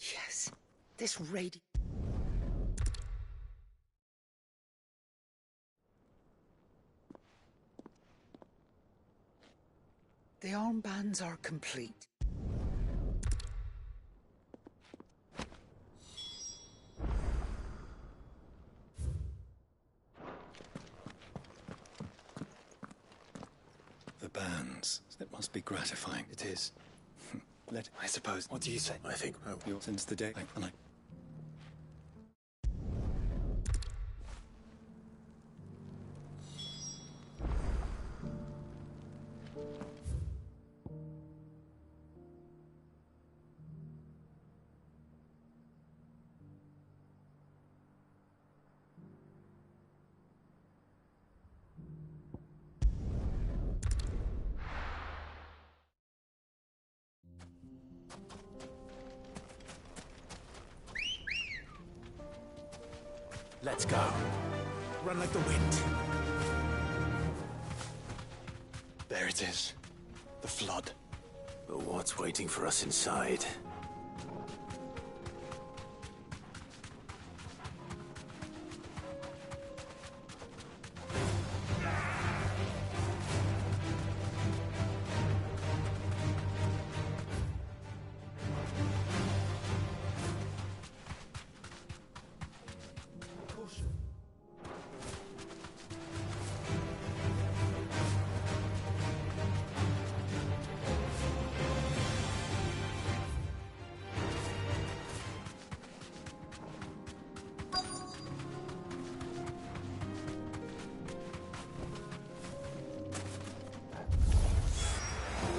Yes, this radiant. The armbands are complete. The bands. It must be gratifying. It is. Let I suppose. What do you say? I think. Oh, since the day. And I. Let's go. Run like the wind. There it is. The flood. But what's waiting for us inside?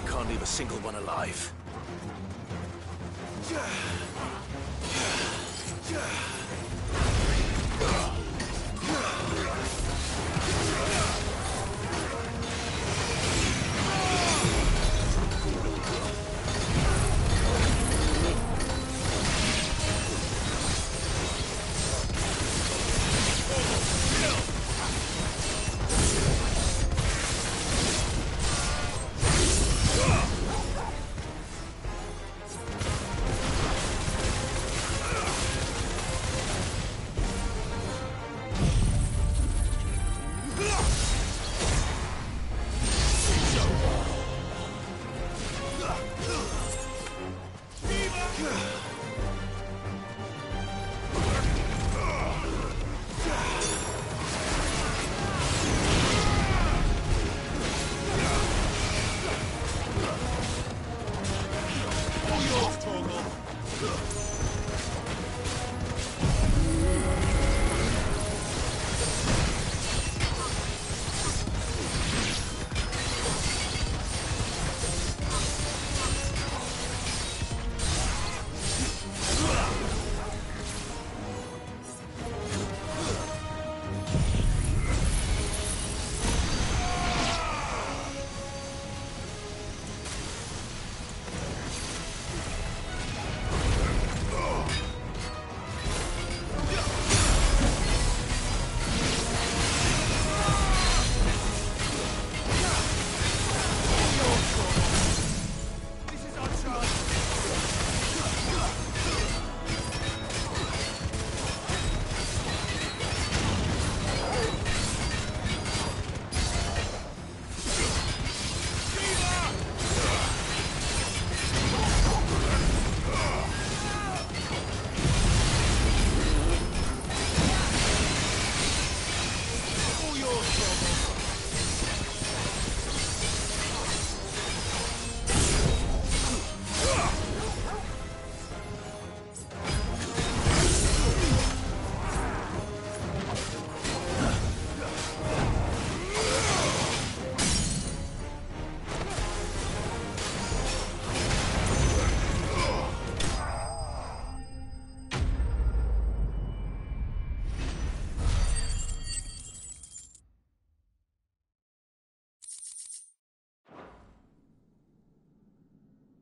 Can't leave a single one alive.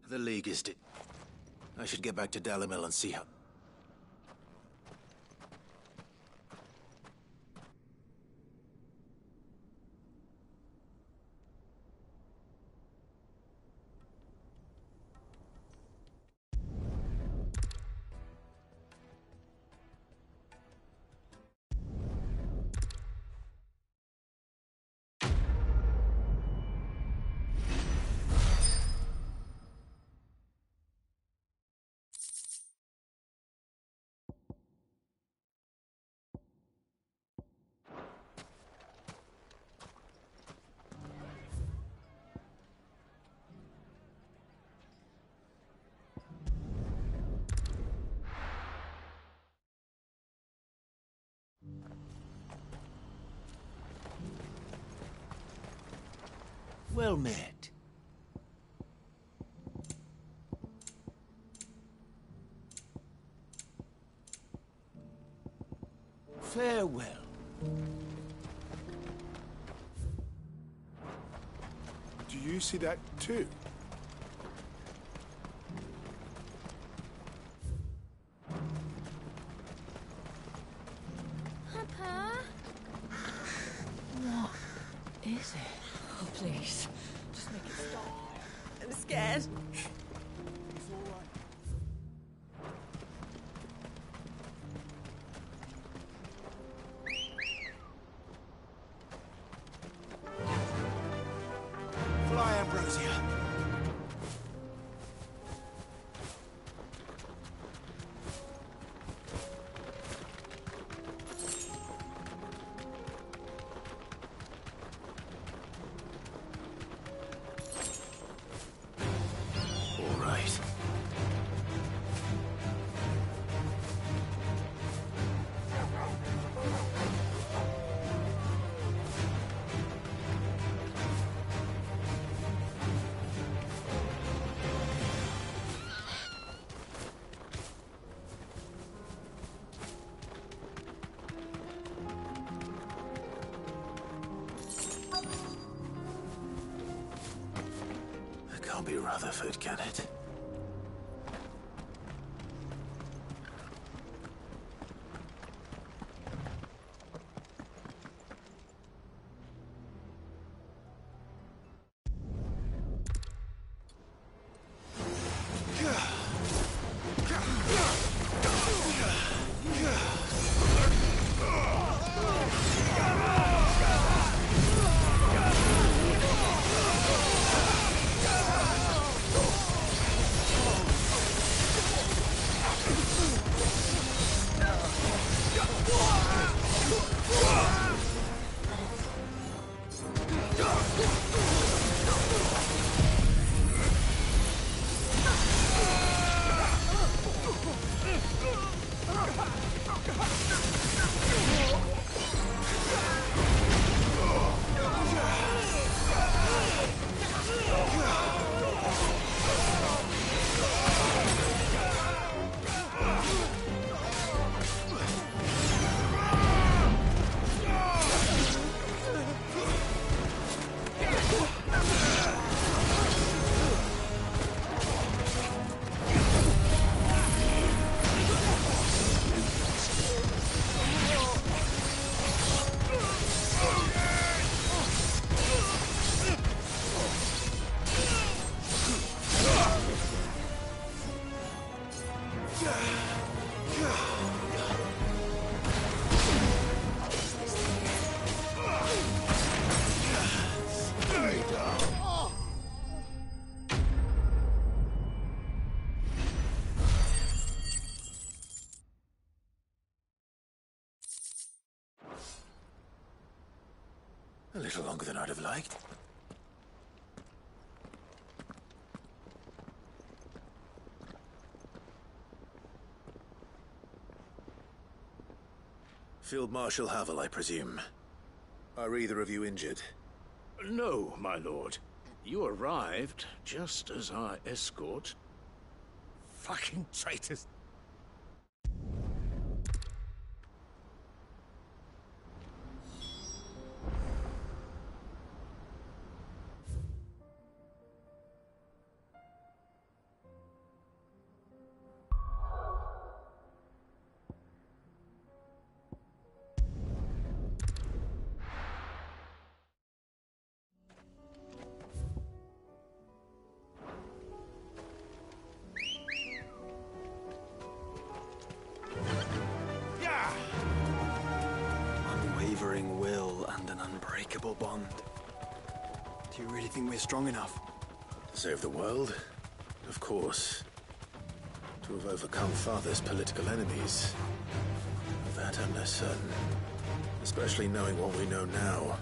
The League is dead. I should get back to Dalimil and see how... Well met. Farewell. Do you see that too? Papa? What is it? Oh, please. Just make it stop. I'm scared. It's all right. Fly, Ambrosia. All right. It can't be Rutherford, can it? A little longer than I'd have liked. Field Marshal Havel, I presume. Are either of you injured? No, my lord. You arrived just as our escort... Fucking traitors! Unwavering will and an unbreakable bond. Do you really think we're strong enough? To save the world? Of course. To have overcome Father's political enemies? Of that I'm less certain. Especially knowing what we know now.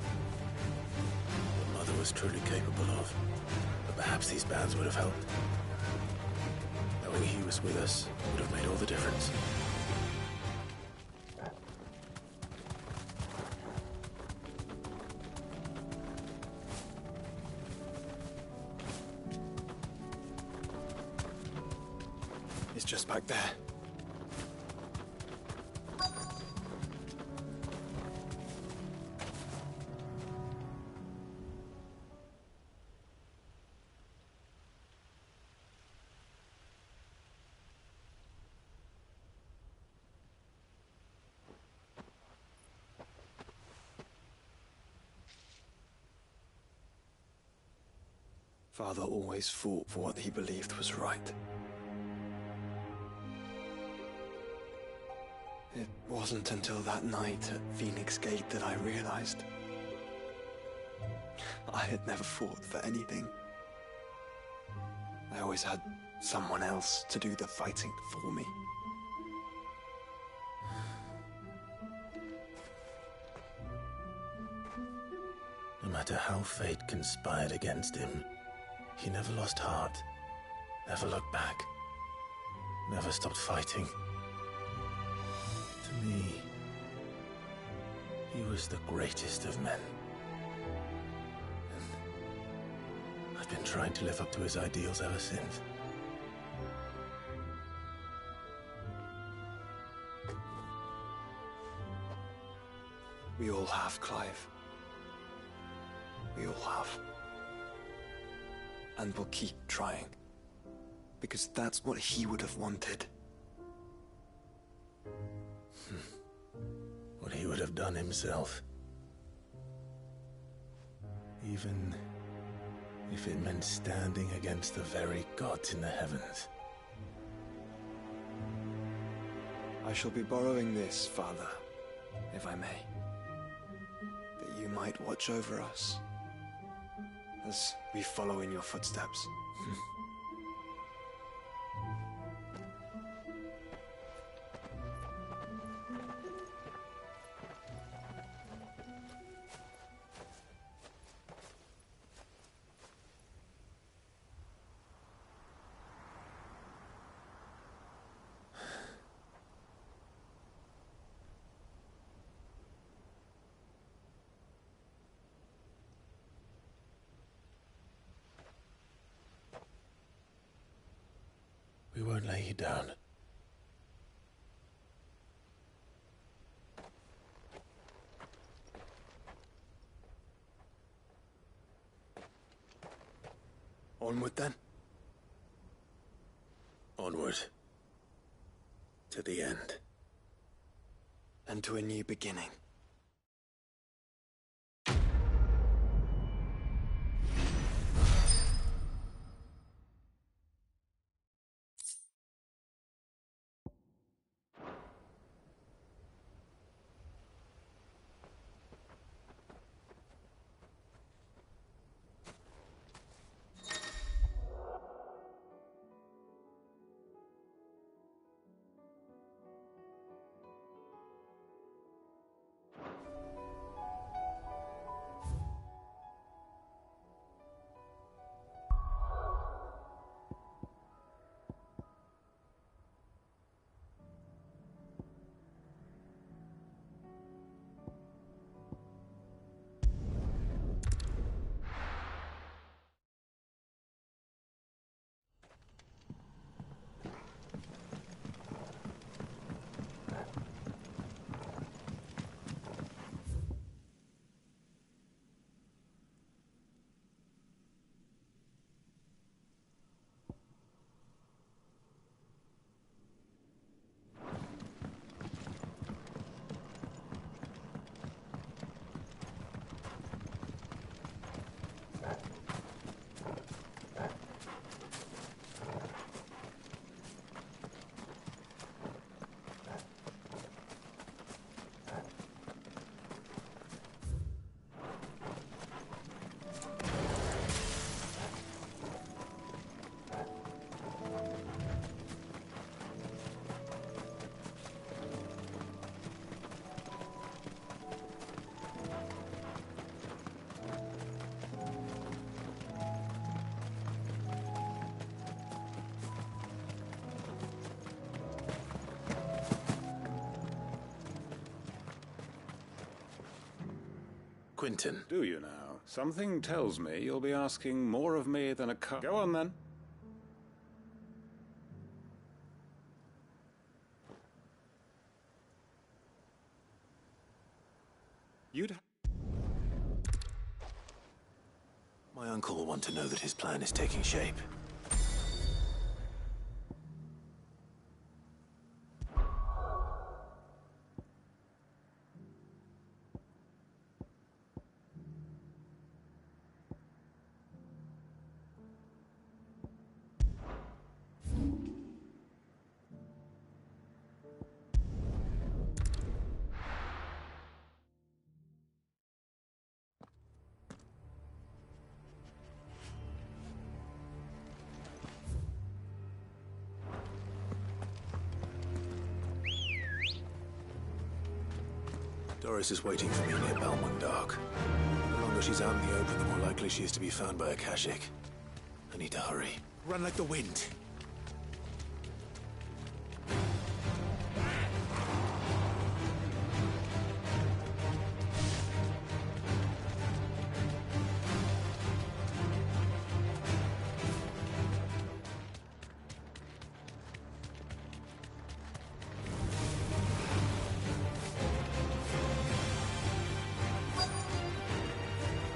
What Mother was truly capable of. But perhaps these bands would have helped. Knowing he was with us would have made all the difference. It's just back there. Father always fought for what he believed was right. It wasn't until that night at Phoenix Gate that I realized I had never fought for anything. I always had someone else to do the fighting for me. No matter how fate conspired against him, he never lost heart, never looked back, never stopped fighting. To me, he was the greatest of men. And I've been trying to live up to his ideals ever since. We all have, Clive. We all have. And we'll keep trying. Because that's what he would have wanted. What he would have done himself. Even if it meant standing against the very gods in the heavens. I shall be borrowing this, Father, if I may. That you might watch over us as we follow in your footsteps. We won't lay you down. Onward then? Onward. To the end. And to a new beginning. Quentin. Do you now? Something tells me you'll be asking more of me than a Go on, then. My uncle will want to know that his plan is taking shape. Doris is waiting for me near Balmung Dock. The longer she's out in the open, the more likely she is to be found by Akashic. I need to hurry. Run like the wind.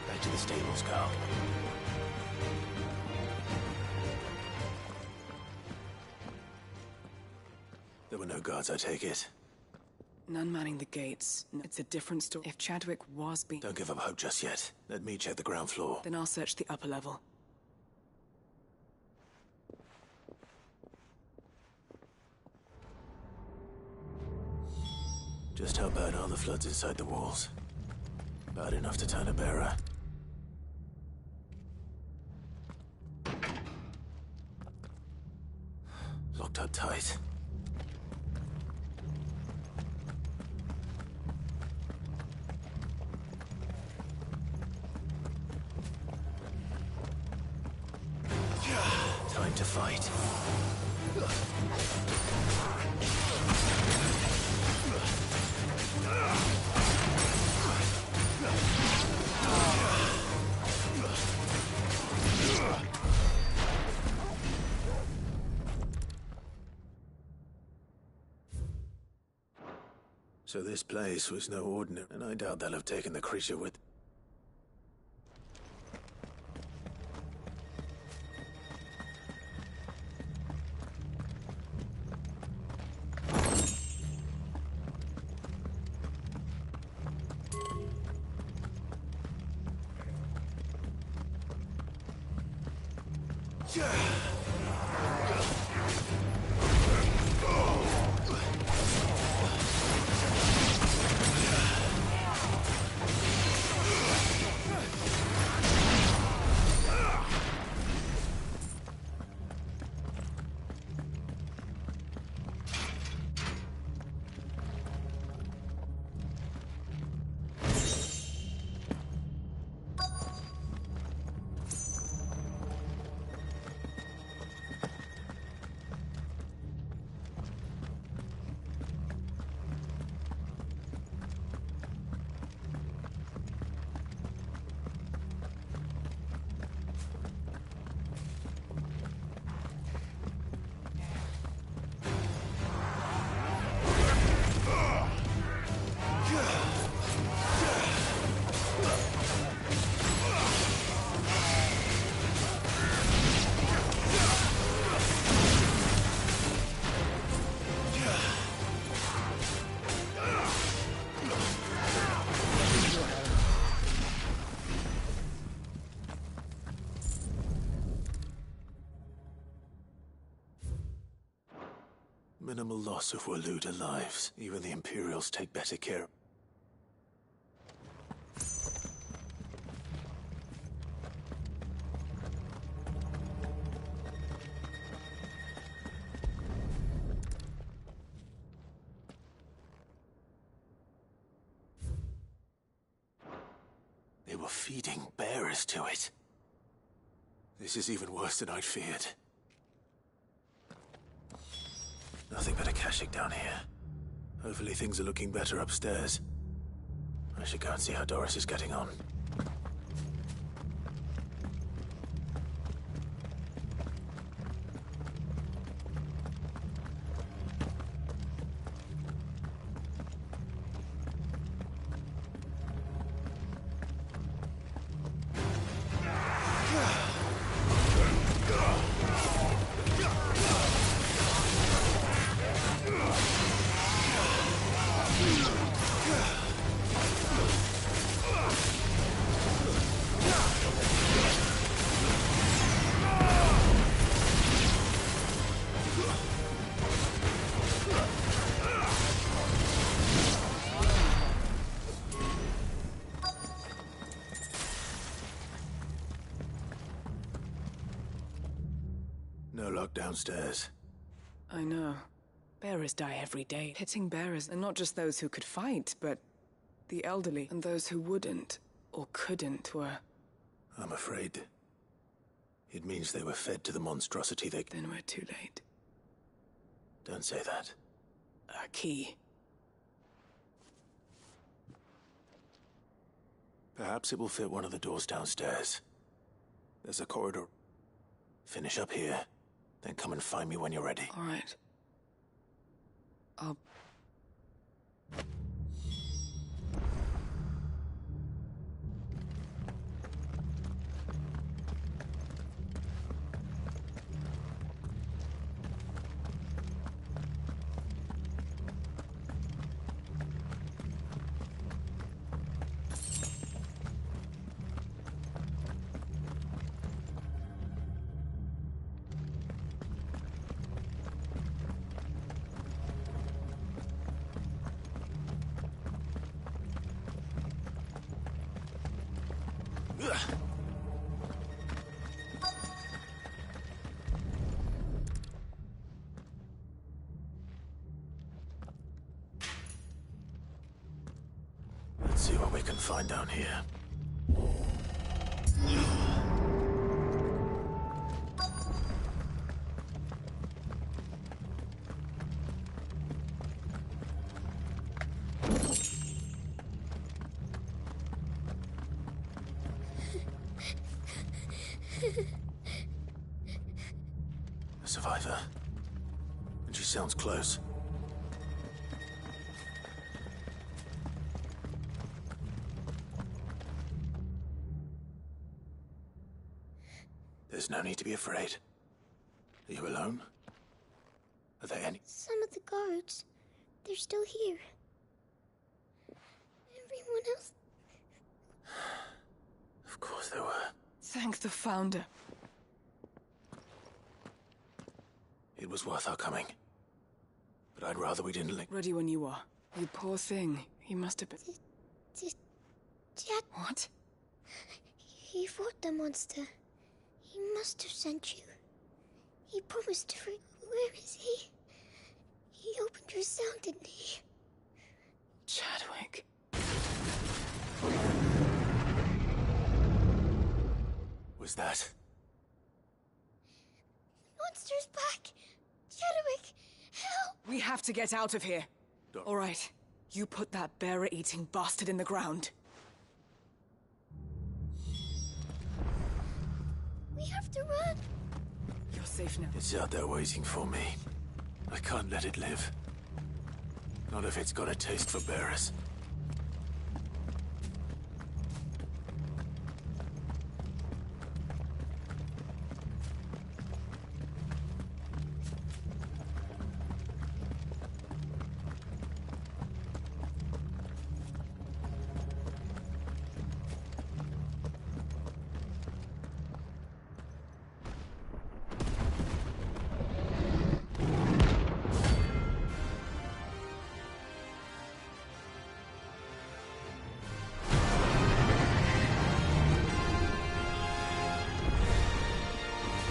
Back to the stables, Carl. There were no guards, I take it. None manning the gates. It's a different story. If Chadwick was being... Don't give up hope just yet. Let me check the ground floor. Then I'll search the upper level. Just how bad are the floods inside the walls? Bad enough to turn a bearer. Locked up tight. Time to fight. So this place was no ordinary, and I doubt they'll have taken the creature with... Minimal loss of Waluda lives. Even the Imperials take better care. They were feeding bearers to it. This is even worse than I'd feared. Nothing but Akashic down here. Hopefully things are looking better upstairs. I should go and see how Doris is getting on. No luck downstairs. I know. Bearers die every day. Hitting bearers, and not just those who could fight, but the elderly and those who wouldn't or couldn't were... I'm afraid it means they were fed to the monstrosity they... Then we're too late. Don't say that. A key. Perhaps it will fit one of the doors downstairs. There's a corridor. Finish up here, then come and find me when you're ready. All right. I'll... Let's see what we can find down here. A survivor. And she sounds close. There's no need to be afraid. Are you alone? Are there any... Some of the guards, they're still here. Everyone else... Of course there were. Thank the Founder. It was worth our coming. But I'd rather we didn't link... Ready when you are. You poor thing. He must have been... Dad... What? He fought the monster. He must have sent you. He promised to free... Where is he? He opened your cell, didn't he? Chadwick. Was that? Monster's back! Chadwick, help! We have to get out of here. All right. You put that bearer-eating bastard in the ground. We have to run. You're safe now. It's out there waiting for me. I can't let it live. Not if it's got a taste for bearers.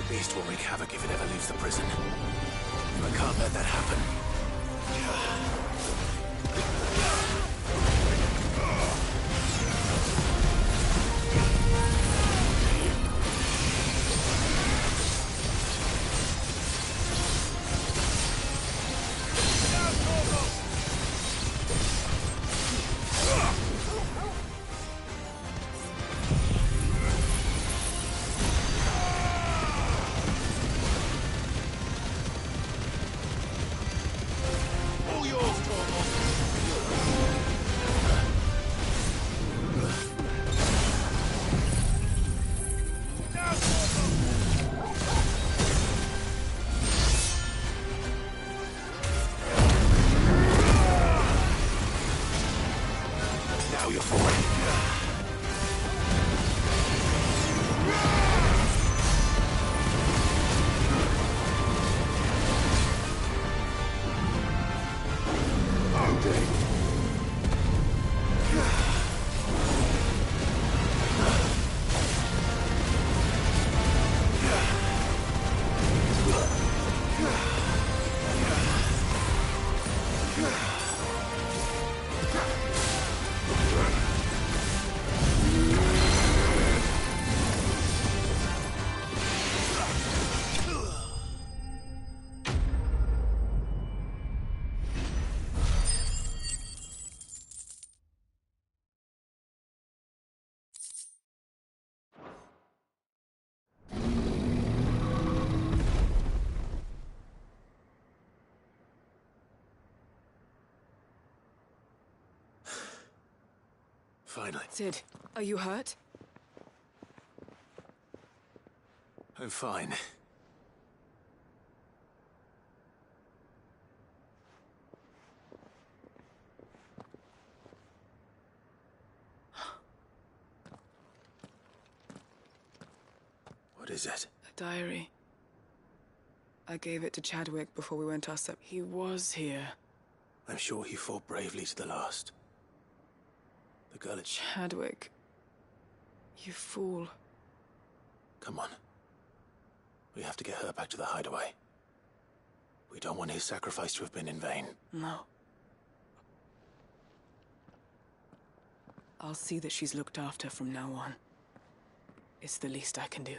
Beast will wreak havoc if it ever leaves the prison. I can't let that happen. All yours, Tormund. Finally. Sid, are you hurt? I'm fine. What is it? A diary. I gave it to Chadwick before we went our separate. He was here. I'm sure he fought bravely to the last. The girl at... Chadwick. You fool. Come on. We have to get her back to the hideaway. We don't want his sacrifice to have been in vain. No. I'll see that she's looked after from now on. It's the least I can do.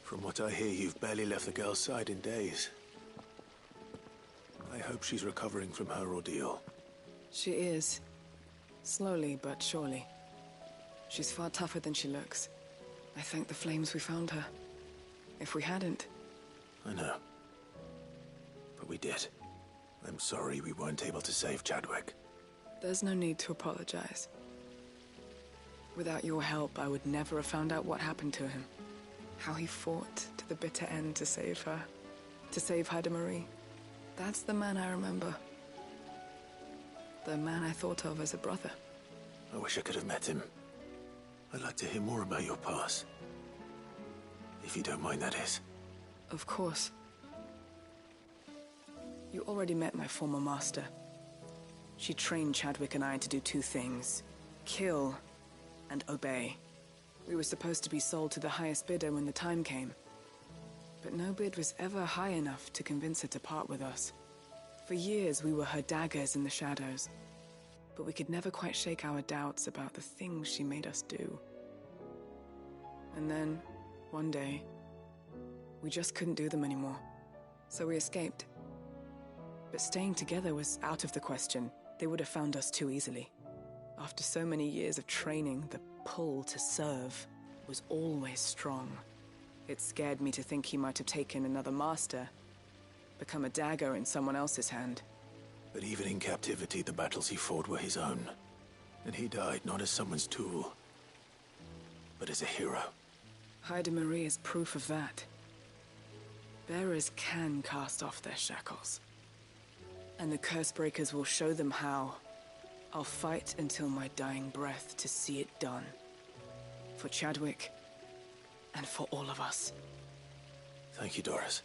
From what I hear, you've barely left the girl's side in days. I hope she's recovering from her ordeal. She is. Slowly but surely. She's far tougher than she looks. I thank the flames we found her. If we hadn't... I know. But we did. I'm sorry we weren't able to save Chadwick. There's no need to apologize. Without your help, I would never have found out what happened to him. How he fought to the bitter end to save her. To save Haida Marie. That's the man I remember. The man I thought of as a brother. I wish I could have met him. I'd like to hear more about your past. If you don't mind, that is. Of course. You already met my former master. She trained Chadwick and I to do two things. Kill and obey. We were supposed to be sold to the highest bidder when the time came. But no bid was ever high enough to convince her to part with us. For years, we were her daggers in the shadows. But we could never quite shake our doubts about the things she made us do. And then, one day, we just couldn't do them anymore. So we escaped. But staying together was out of the question. They would have found us too easily. After so many years of training, the pull to serve was always strong. It scared me to think he might have taken another master, become a dagger in someone else's hand. But even in captivity, the battles he fought were his own. And he died not as someone's tool, but as a hero. Haida Marie is proof of that. Bearers can cast off their shackles. And the Cursebreakers will show them how. I'll fight until my dying breath to see it done. For Chadwick, and for all of us. Thank you, Doris.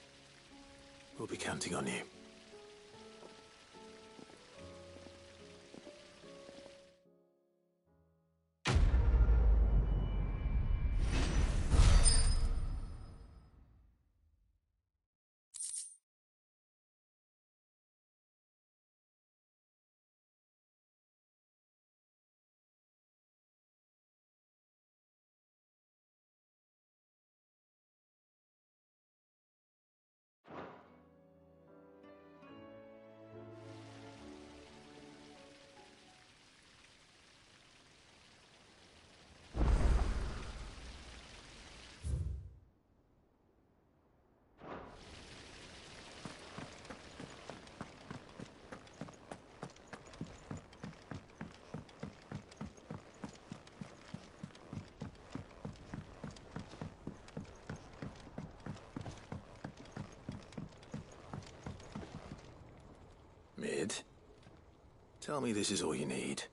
We'll be counting on you. Mid, tell me this is all you need.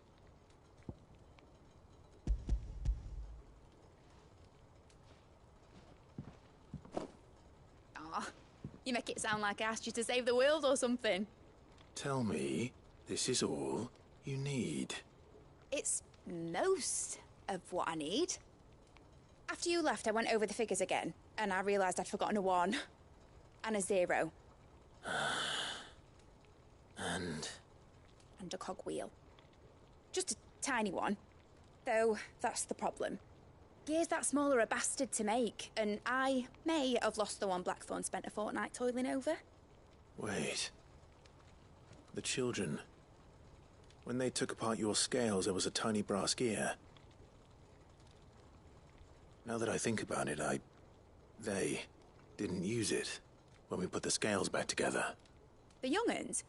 Aw, you make it sound like I asked you to save the world or something. Tell me this is all you need. It's most of what I need. After you left, I went over the figures again, and I realised I'd forgotten a 1 and a 0. And a cogwheel. Just a tiny one. Though, that's the problem. gears that small are a bastard to make, and I may have lost the one Blackthorn spent a fortnight toiling over. Wait. The children. When they took apart your scales, there was a tiny brass gear. Now that I think about it, they didn't use it when we put the scales back together. The young'uns?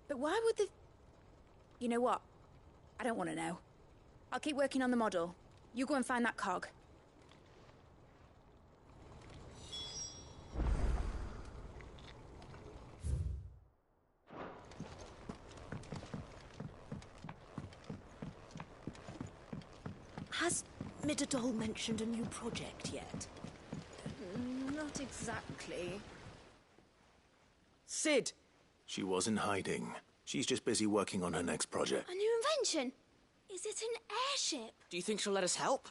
But why would the... You know what? I don't want to know. I'll keep working on the model. You go and find that cog. Has Midadol mentioned a new project yet? Not exactly. Sid! She wasn't hiding. She's just busy working on her next project. A new invention? Is it an airship? Do you think she'll let us help?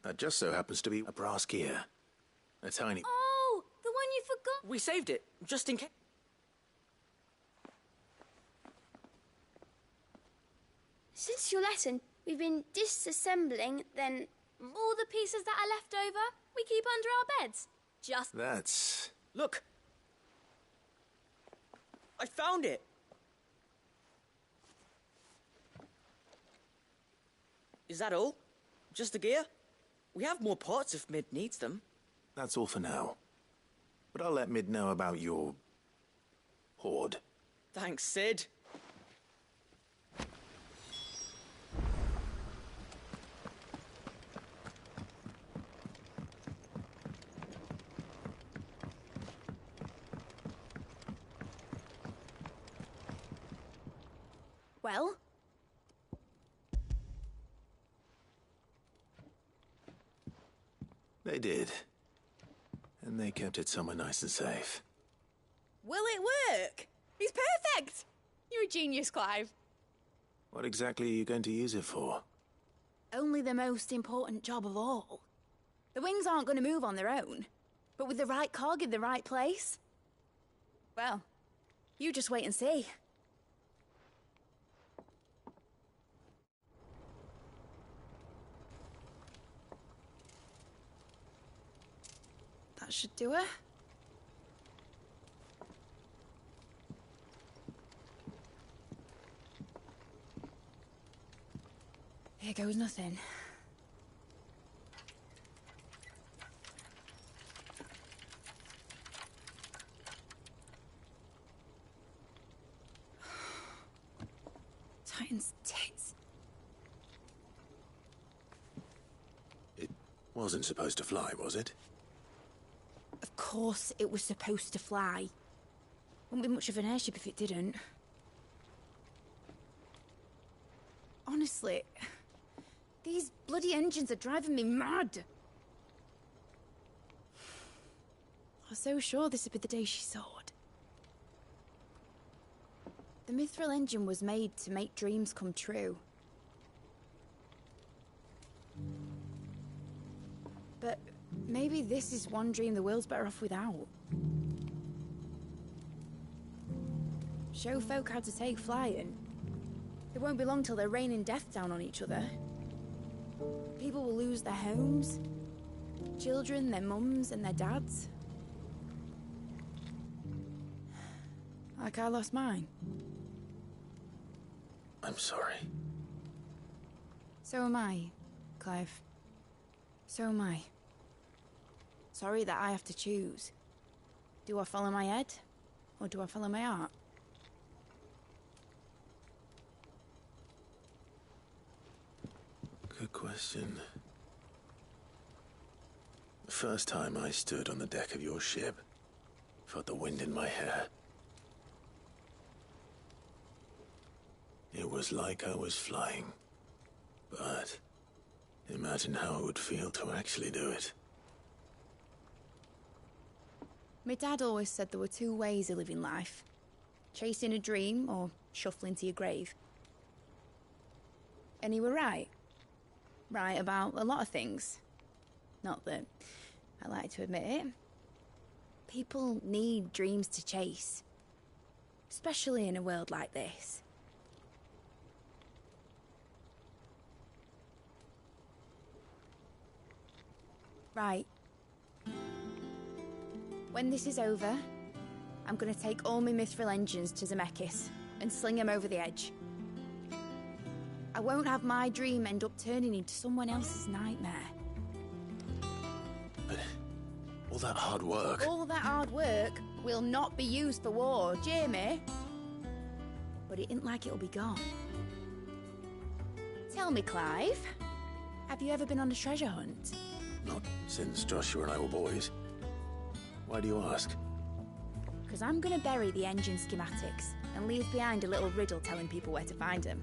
That just so happens to be a brass gear. A tiny... Oh, the one you forgot. We saved it, just in case. Since your lesson, we've been disassembling, then all the pieces that are left over, we keep under our beds. Just... That's... Look! I found it! Is that all? Just the gear? We have more parts if Mid needs them. That's all for now. But I'll let Mid know about your... hoard. Thanks, Sid. Well? They did. And they kept it somewhere nice and safe. Will it work? He's perfect! You're a genius, Clive. What exactly are you going to use it for? Only the most important job of all. The wings aren't going to move on their own. But with the right cog in the right place... Well, you just wait and see. That should do her. Here goes nothing. Titan's tits. It wasn't supposed to fly, was it? Of course it was supposed to fly. Wouldn't be much of an airship if it didn't. Honestly, these bloody engines are driving me mad. I was so sure this would be the day she soared. The Mithril engine was made to make dreams come true. But maybe this is one dream the world's better off without. Show folk how to take flying. It won't be long till they're raining death down on each other. People will lose their homes. Children, their mums and their dads. Like I lost mine. I'm sorry. So am I, Clive. So am I. Sorry that I have to choose. Do I follow my head, or do I follow my heart? Good question. The first time I stood on the deck of your ship, felt the wind in my hair. It was like I was flying. But imagine how it would feel to actually do it. My dad always said there were two ways of living life. Chasing a dream or shuffling to your grave. And he were right. Right about a lot of things. Not that I like to admit it. People need dreams to chase. Especially in a world like this. Right. When this is over, I'm gonna take all my mithril engines to Zemeckis and sling them over the edge. I won't have my dream end up turning into someone else's nightmare. But all that hard work... All that hard work will not be used for war, Jamie. But it isn't like it'll be gone. Tell me, Clive, have you ever been on a treasure hunt? Not since Joshua and I were boys. Why do you ask? Because I'm gonna bury the engine schematics and leave behind a little riddle telling people where to find them.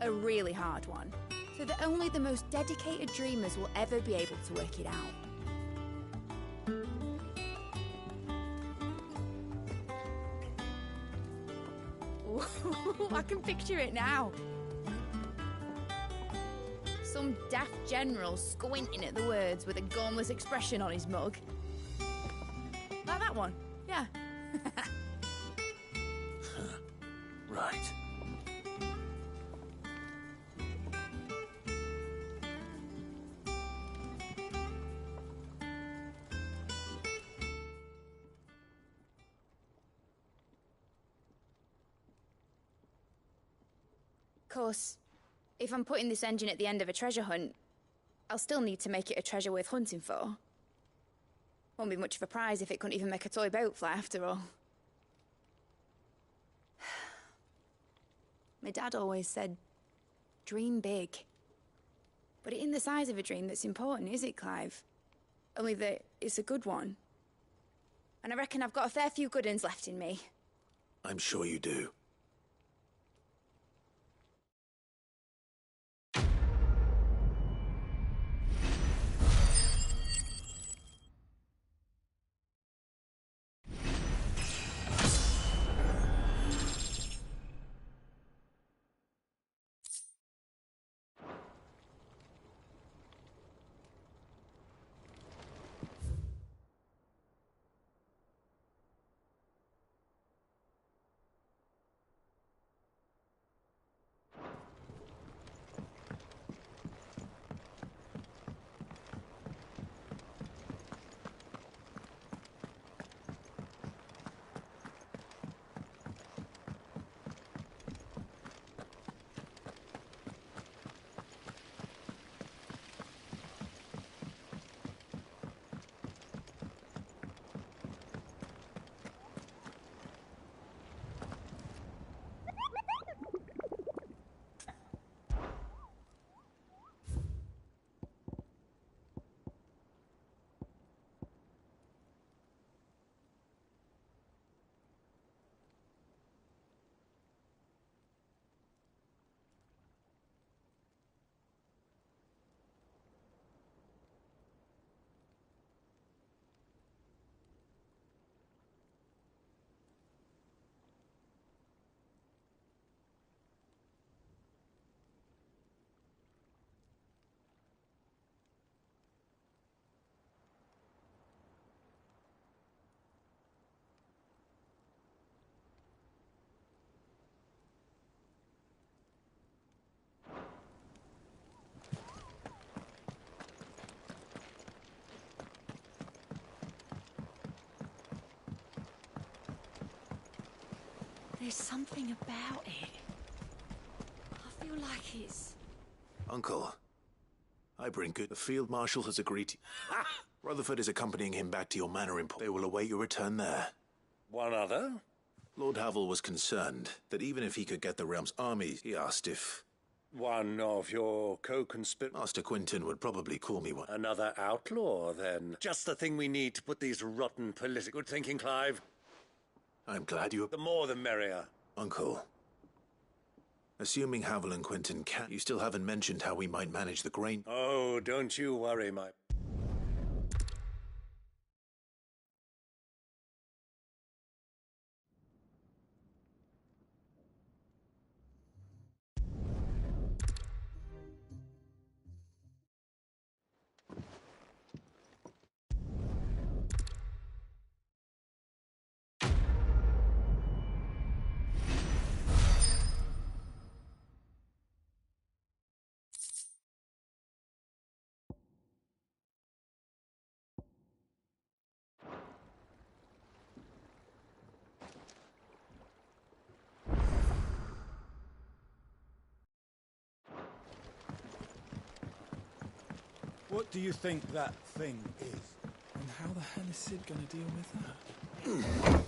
A really hard one, so that only the most dedicated dreamers will ever be able to work it out. Ooh, I can picture it now. Some daft general squinting at the words with a gormless expression on his mug. Like that one, yeah. Right. Of course, if I'm putting this engine at the end of a treasure hunt, I'll still need to make it a treasure worth hunting for. Won't be much of a prize if it couldn't even make a toy boat fly after all. My dad always said, dream big. But it ain't the size of a dream that's important, is it, Clive? Only that it's a good one. And I reckon I've got a fair few good uns left in me. I'm sure you do. There's something about it. I feel like it's... Uncle, I bring good. The Field Marshal has agreed to... Rutherford is accompanying him back to your manor in... They will await your return there. One other? Lord Havel was concerned that even if he could get the realm's army, he asked if... One of your co-conspirators? Master Quinton would probably call me one. Another outlaw, then. Just the thing we need to put these rotten political... Good thinking, Clive. I'm glad you... The more the merrier. Uncle, assuming Havel and Quinton can... You still haven't mentioned how we might manage the grain... Oh, don't you worry, my... What do you think that thing is? And how the hell is Sid gonna deal with that?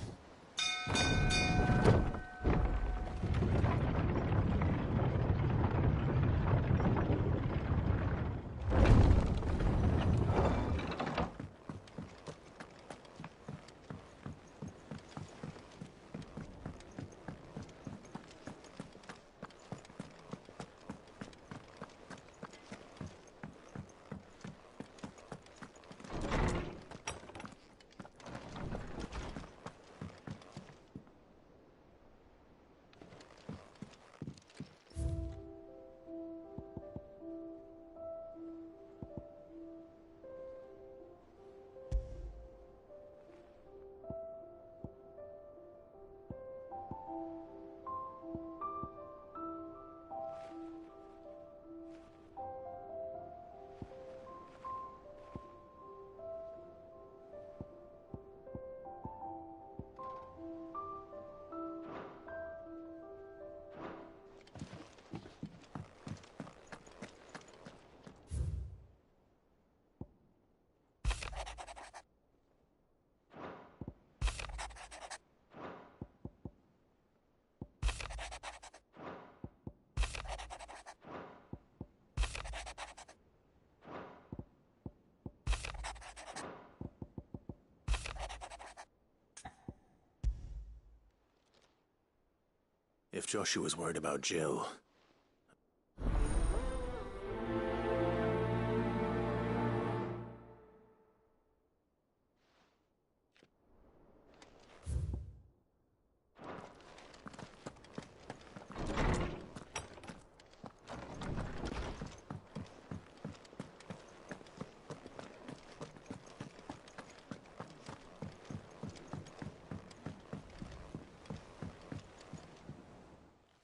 If Joshua's worried about Jill...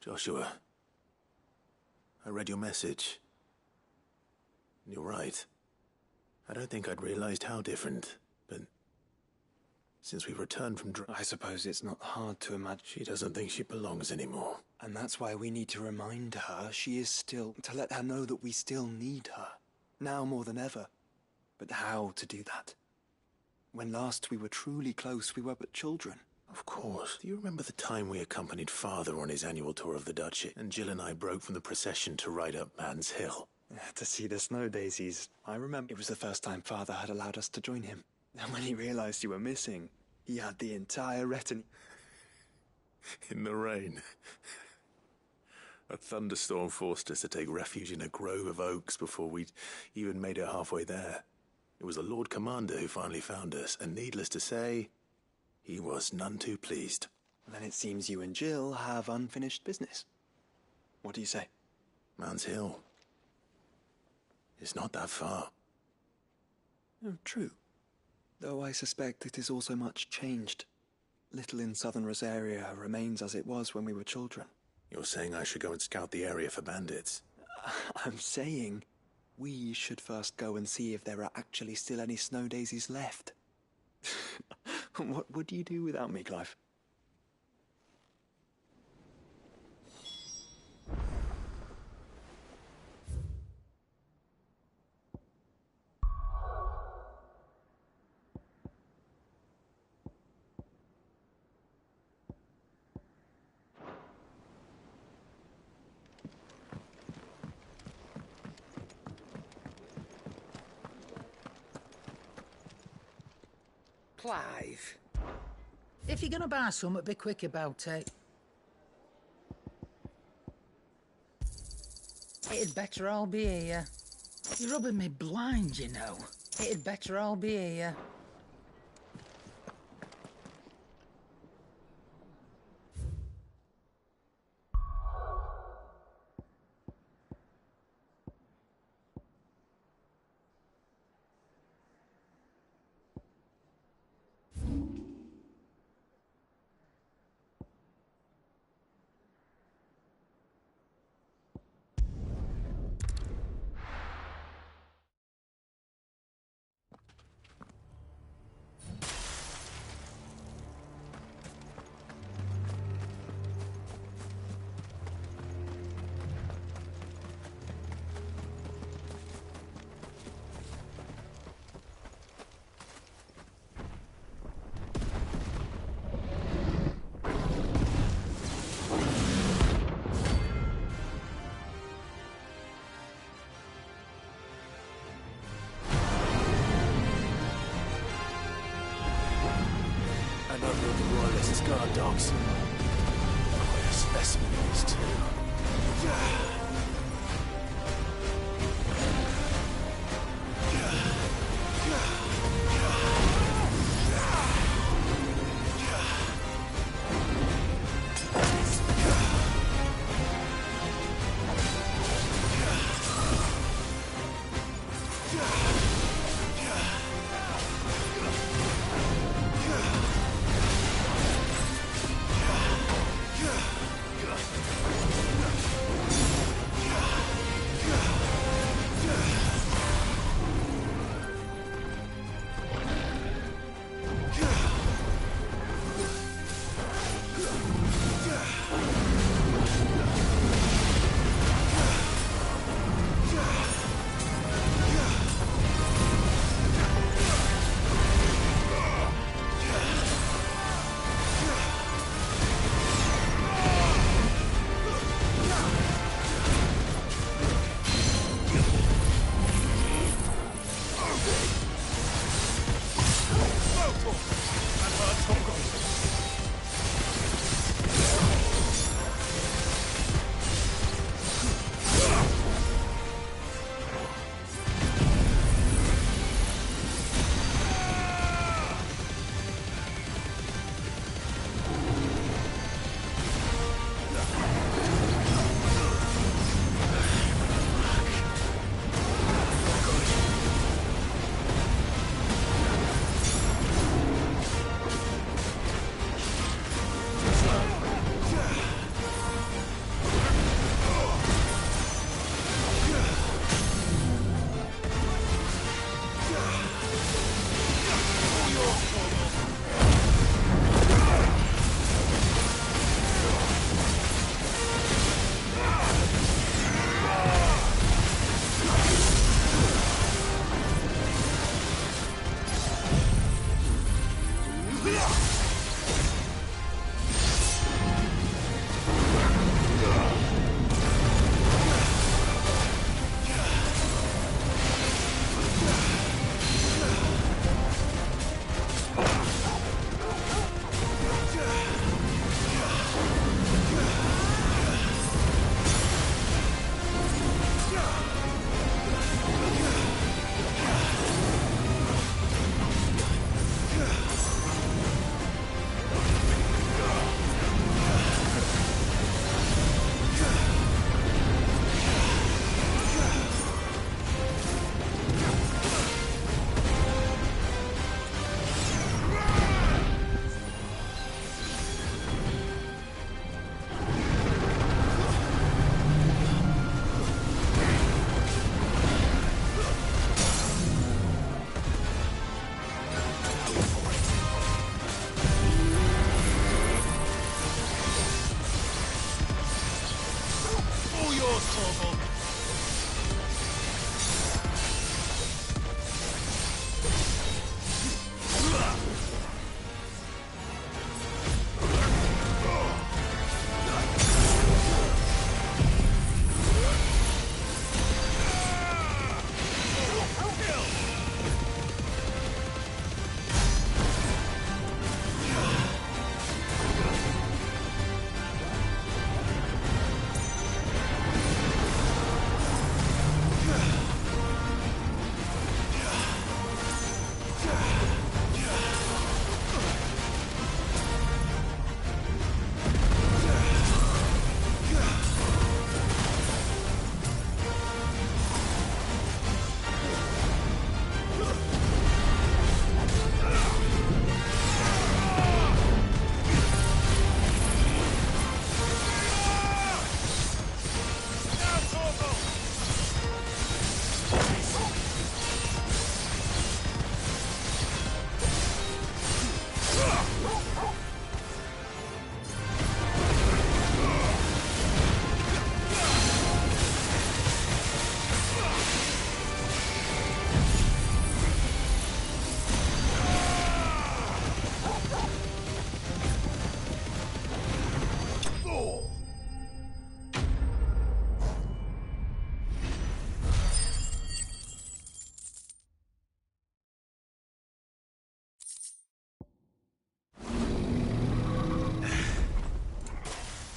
Joshua, I read your message. You're right. I don't think I'd realized how different, but since we've returned from I suppose it's not hard to imagine. She doesn't think she belongs anymore. And that's why we need to remind her she is still... to let her know that we still need her. Now more than ever. But how to do that? When last we were truly close, we were but children. Of course. Do you remember the time we accompanied Father on his annual tour of the Duchy, and Jill and I broke from the procession to ride up Man's Hill? To see the snow daisies. I remember it was the first time Father had allowed us to join him. And when he realized you were missing, he had the entire retinue... In the rain. A thunderstorm forced us to take refuge in a grove of oaks before we'd even made it halfway there. It was the Lord Commander who finally found us, and needless to say, he was none too pleased. Then it seems you and Jill have unfinished business. What do you say? Man's Hill. It's not that far. Oh, true. Though I suspect it is also much changed. Little in southern Rosaria remains as it was when we were children. You're saying I should go and scout the area for bandits? I'm saying we should first go and see if there are actually still any snow daisies left. What would you do without me, Clive? Clive. If you're gonna buy something, be quick about it. It'd better all be here. You're rubbing me blind, you know. It'd better all be here. dogs. Quite a specimen of these two.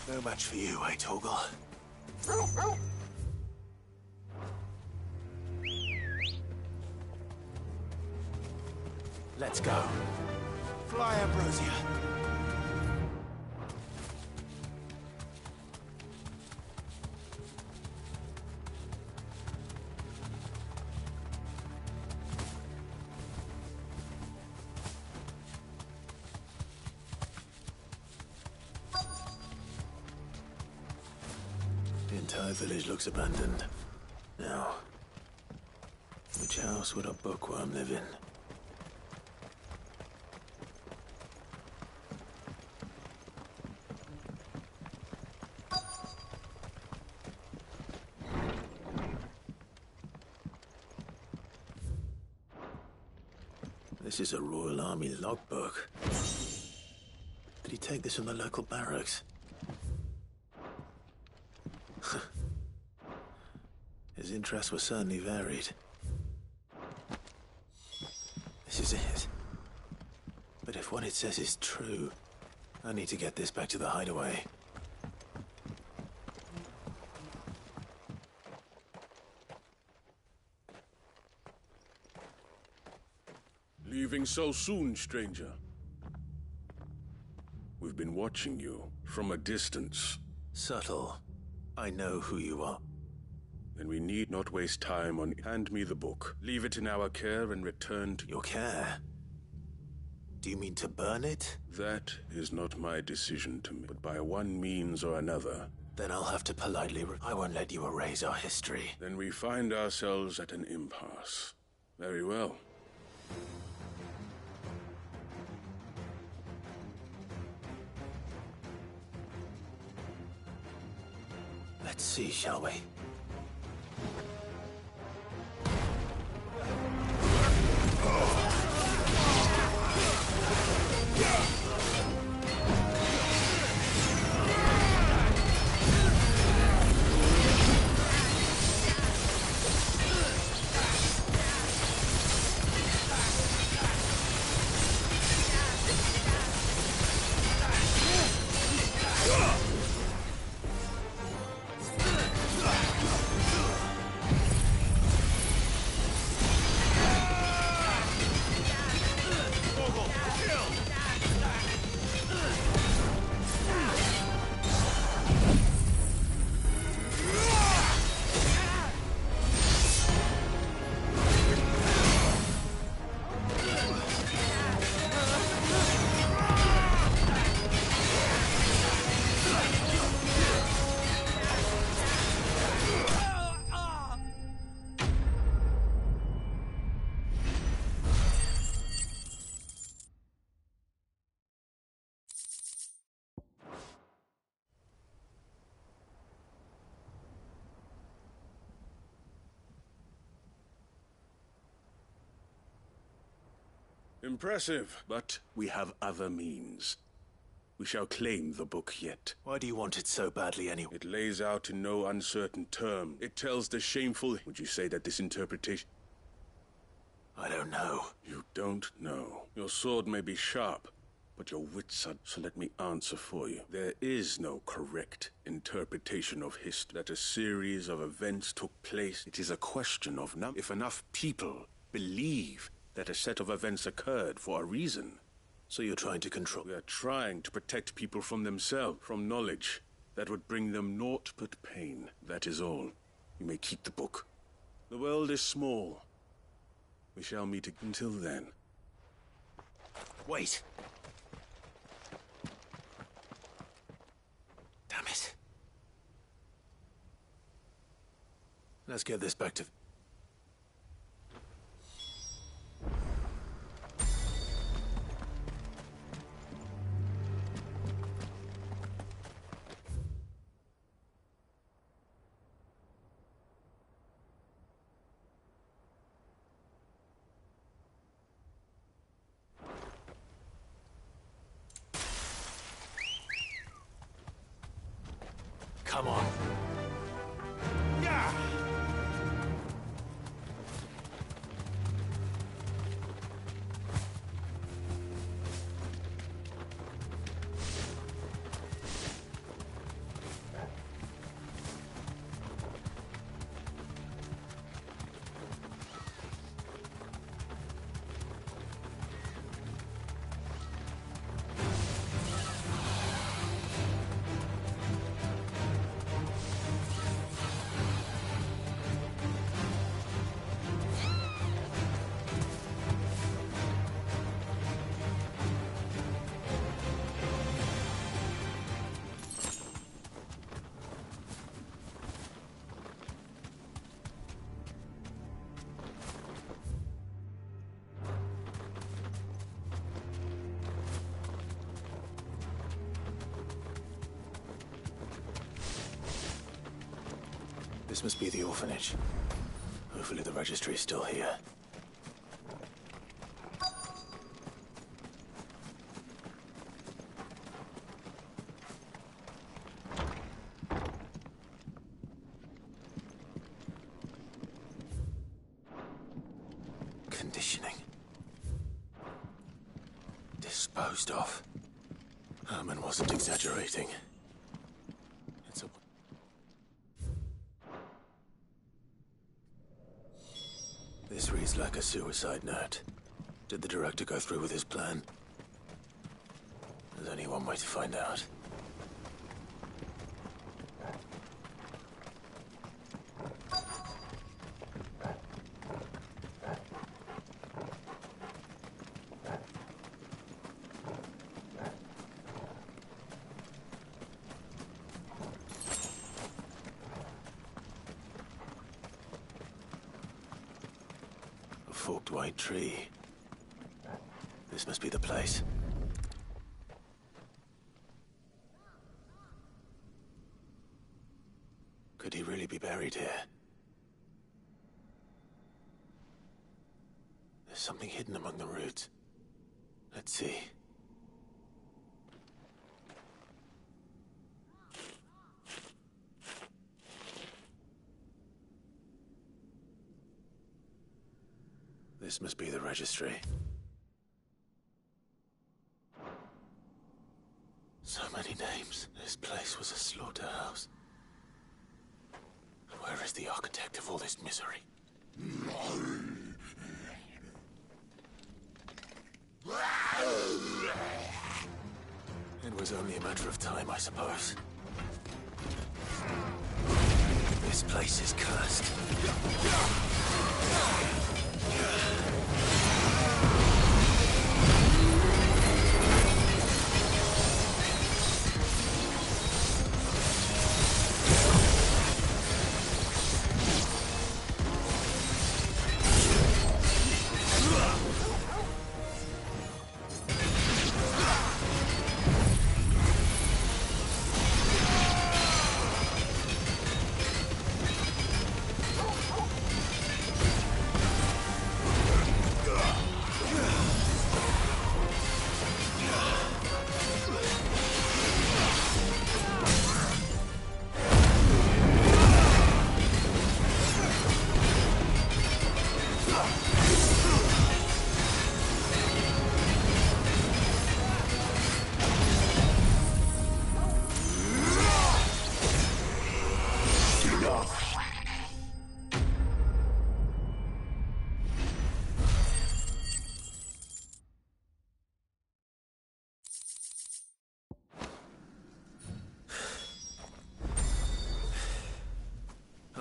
No match for you, eh, Torgal? Let's go. Fly, Ambrosia. The entire village looks abandoned. Now, which house would a bookworm live in? This is a Royal Army logbook. Did he take this from the local barracks? His interests were certainly varied. This is it. But if what it says is true, I need to get this back to the hideaway. Leaving so soon, stranger? We've been watching you from a distance. Subtle. I know who you are. Then we need not waste time on... Hand me the book. Leave it in our care and return to... Your care? Do you mean to burn it? That is not my decision to make, but by one means or another. Then I'll have to politely... I won't let you erase our history. Then we find ourselves at an impasse. Very well. Let's see, shall we? Impressive, but we have other means. We shall claim the book yet. Why do you want it so badly anyway? It lays out in no uncertain term. It tells the shameful... Would you say that this interpretation... I don't know. You don't know. Your sword may be sharp, but your wits are... So let me answer for you. There is no correct interpretation of history. That a series of events took place. It is a question of if enough people believe that a set of events occurred for a reason. So you're trying to control... We are trying to protect people from themselves, from knowledge that would bring them naught but pain. That is all. You may keep the book. The world is small. We shall meet until then. Wait. Damn it. Let's get this back to... Come on. Yeah. This must be the orphanage. Hopefully the registry is still here. Conditioning. Disposed of. Herman wasn't exaggerating. It's a... This reads like a suicide note. Did the director go through with his plan? There's only one way to find out. Forked white tree. This must be the place. Could he really be buried here? There's something hidden among the roots. Let's see. This must be the registry. So many names. This place was a slaughterhouse. Where is the architect of all this misery? It was only a matter of time, I suppose. This place is cursed.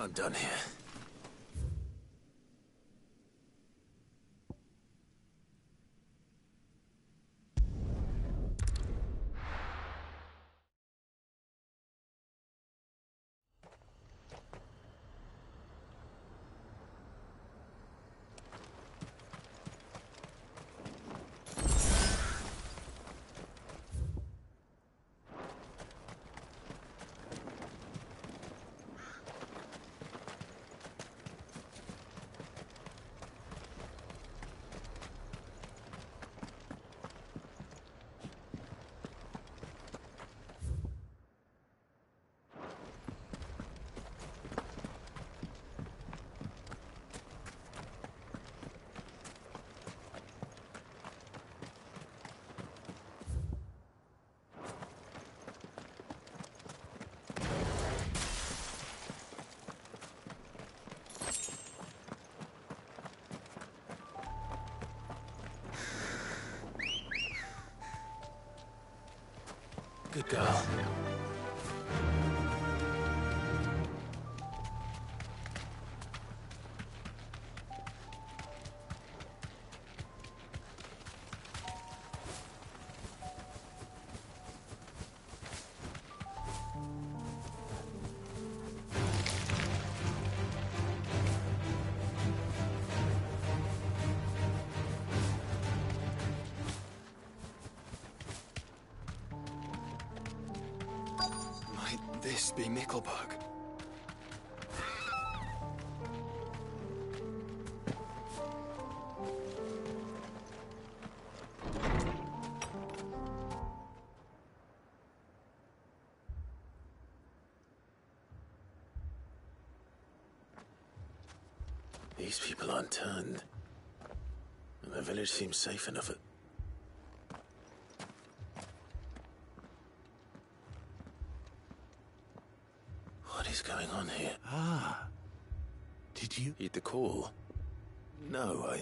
I'm done here. Good girl. This be Mickelberg. These people aren't turned. And the village seems safe enough. What is going on here? Ah. Did you heed the call? No,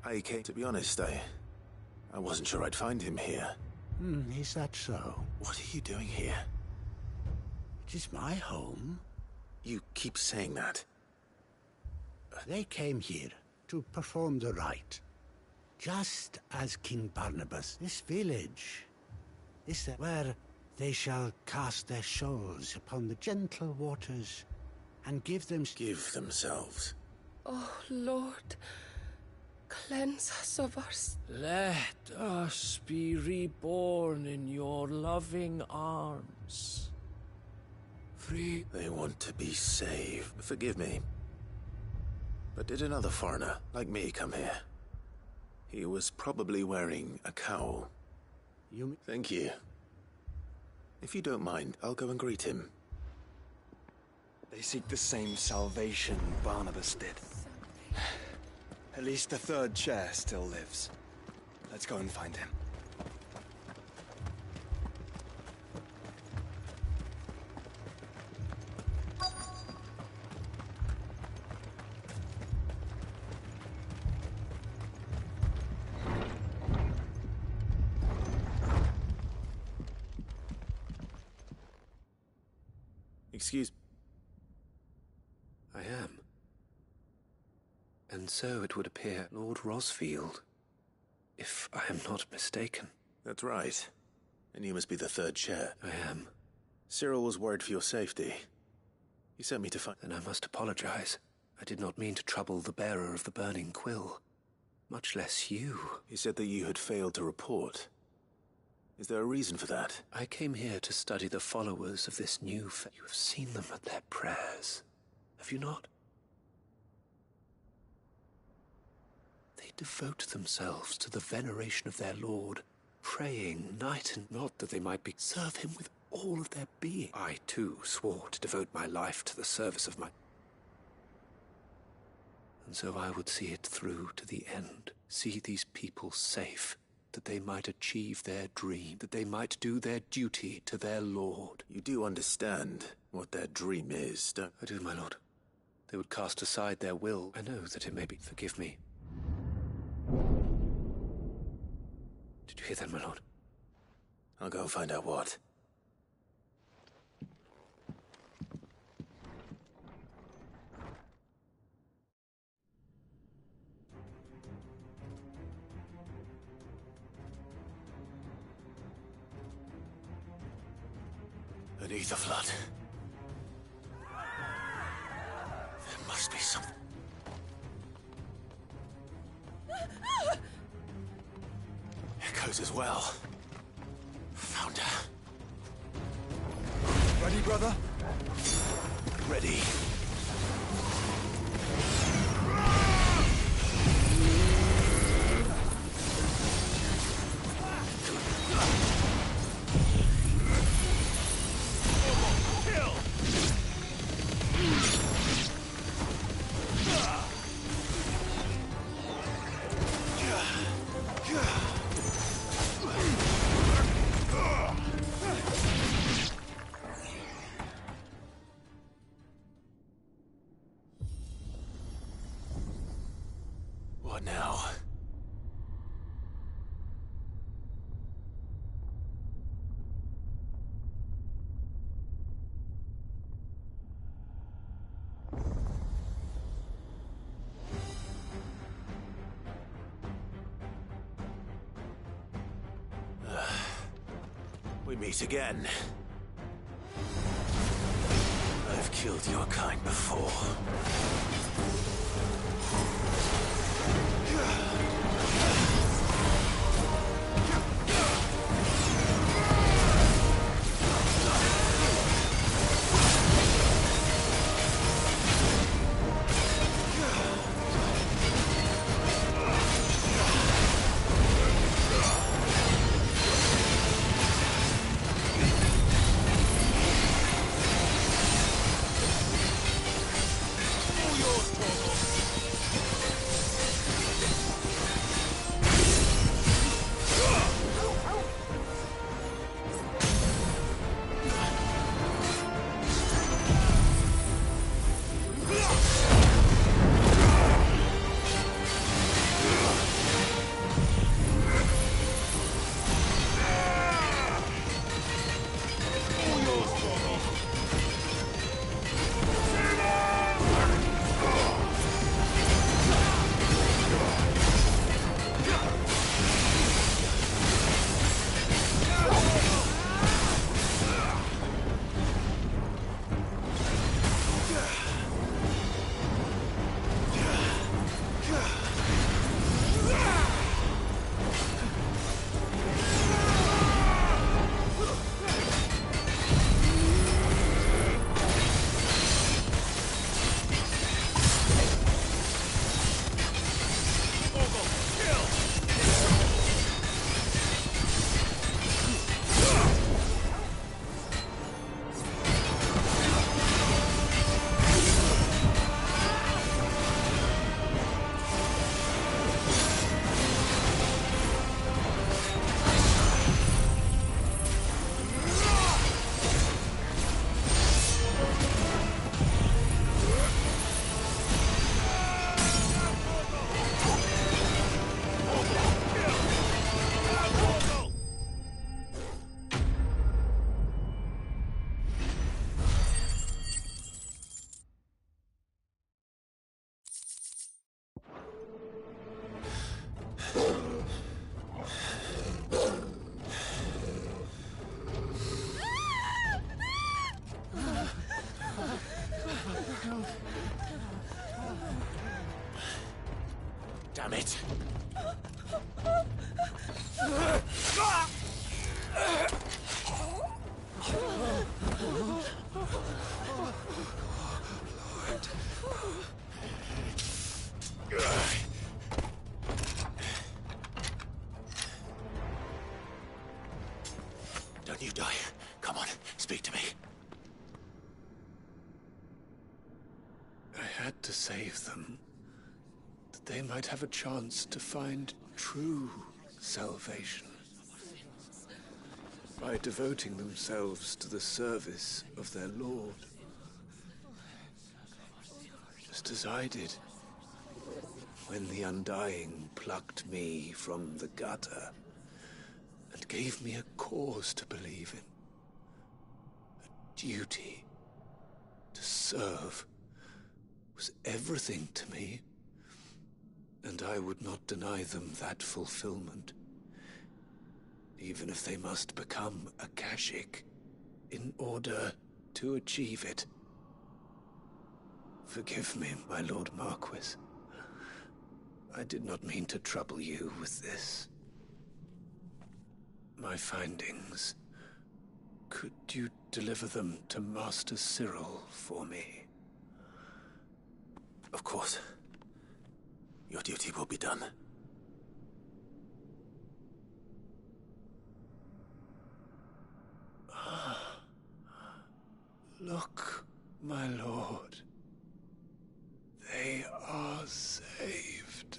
I came, to be honest, I wasn't sure I'd find him here. Is that so? What are you doing here? It is my home. You keep saying that. They came here to perform the rite. Just as King Barnabas. This village is where they shall cast their souls upon the gentle waters and give themselves. Oh, Lord, cleanse us of our... Let us be reborn in your loving arms. Free. They want to be saved. Forgive me. But did another foreigner, like me, come here? He was probably wearing a cowl. Thank you. If you don't mind, I'll go and greet him. They seek the same salvation Barnabas did. At least the third chair still lives. Let's go and find him. Excuse... I am. And so it would appear Lord Rosfield, if I am not mistaken. That's right. And you must be the third chair. I am. Cyril was worried for your safety. He sent me to find... Then I must apologize. I did not mean to trouble the bearer of the burning quill. Much less you. He said that you had failed to report. Is there a reason for that? I came here to study the followers of this new faith. You have seen them at their prayers, have you not? They devote themselves to the veneration of their Lord, praying night and not that they might serve him with all of their being. I, too, swore to devote my life to the service of my... And so I would see it through to the end, see these people safe, that they might achieve their dream, that they might do their duty to their Lord. You do understand what their dream is, don't... I do, my lord. They would cast aside their will. I know that it may be... Forgive me. Did you hear that, my lord? I'll go and find out what. Beneath the flood. There must be something. Echoes as well. Found her. Ready, brother? Ready. What now? We meet again. I've killed your kind before. All yours, Torgal. it! Don't you die. Come on, speak to me. I had to save them, that they might have a chance to find true salvation. By devoting themselves to the service of their Lord. Just as I did when the Undying plucked me from the gutter and gave me a cause to believe in. A duty to serve was everything to me, and I would not deny them that fulfillment, even if they must become a Kashik in order to achieve it. Forgive me, my Lord Marquis. I did not mean to trouble you with this. My findings. Could you deliver them to Master Cyril for me? Of course. Your duty will be done. Look, my lord. They are saved.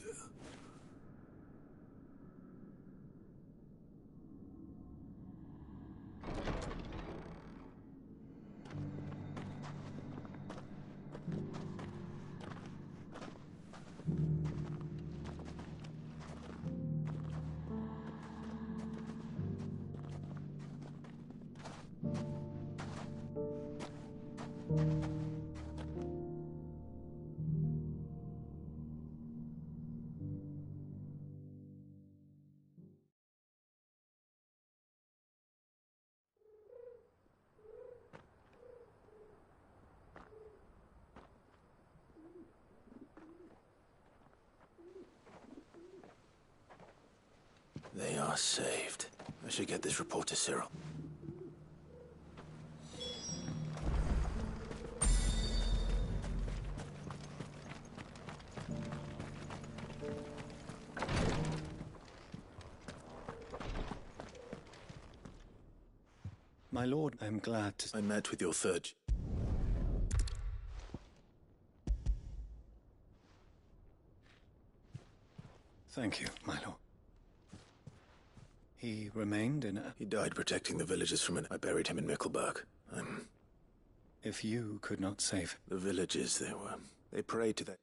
They are saved. I should get this report to Cyril. My lord, I am glad to... I met with your third... Thank you, my lord. He remained in a... He died protecting the villagers from an... I buried him in Mickelberg. If you could not save him... The villagers, they prayed to that...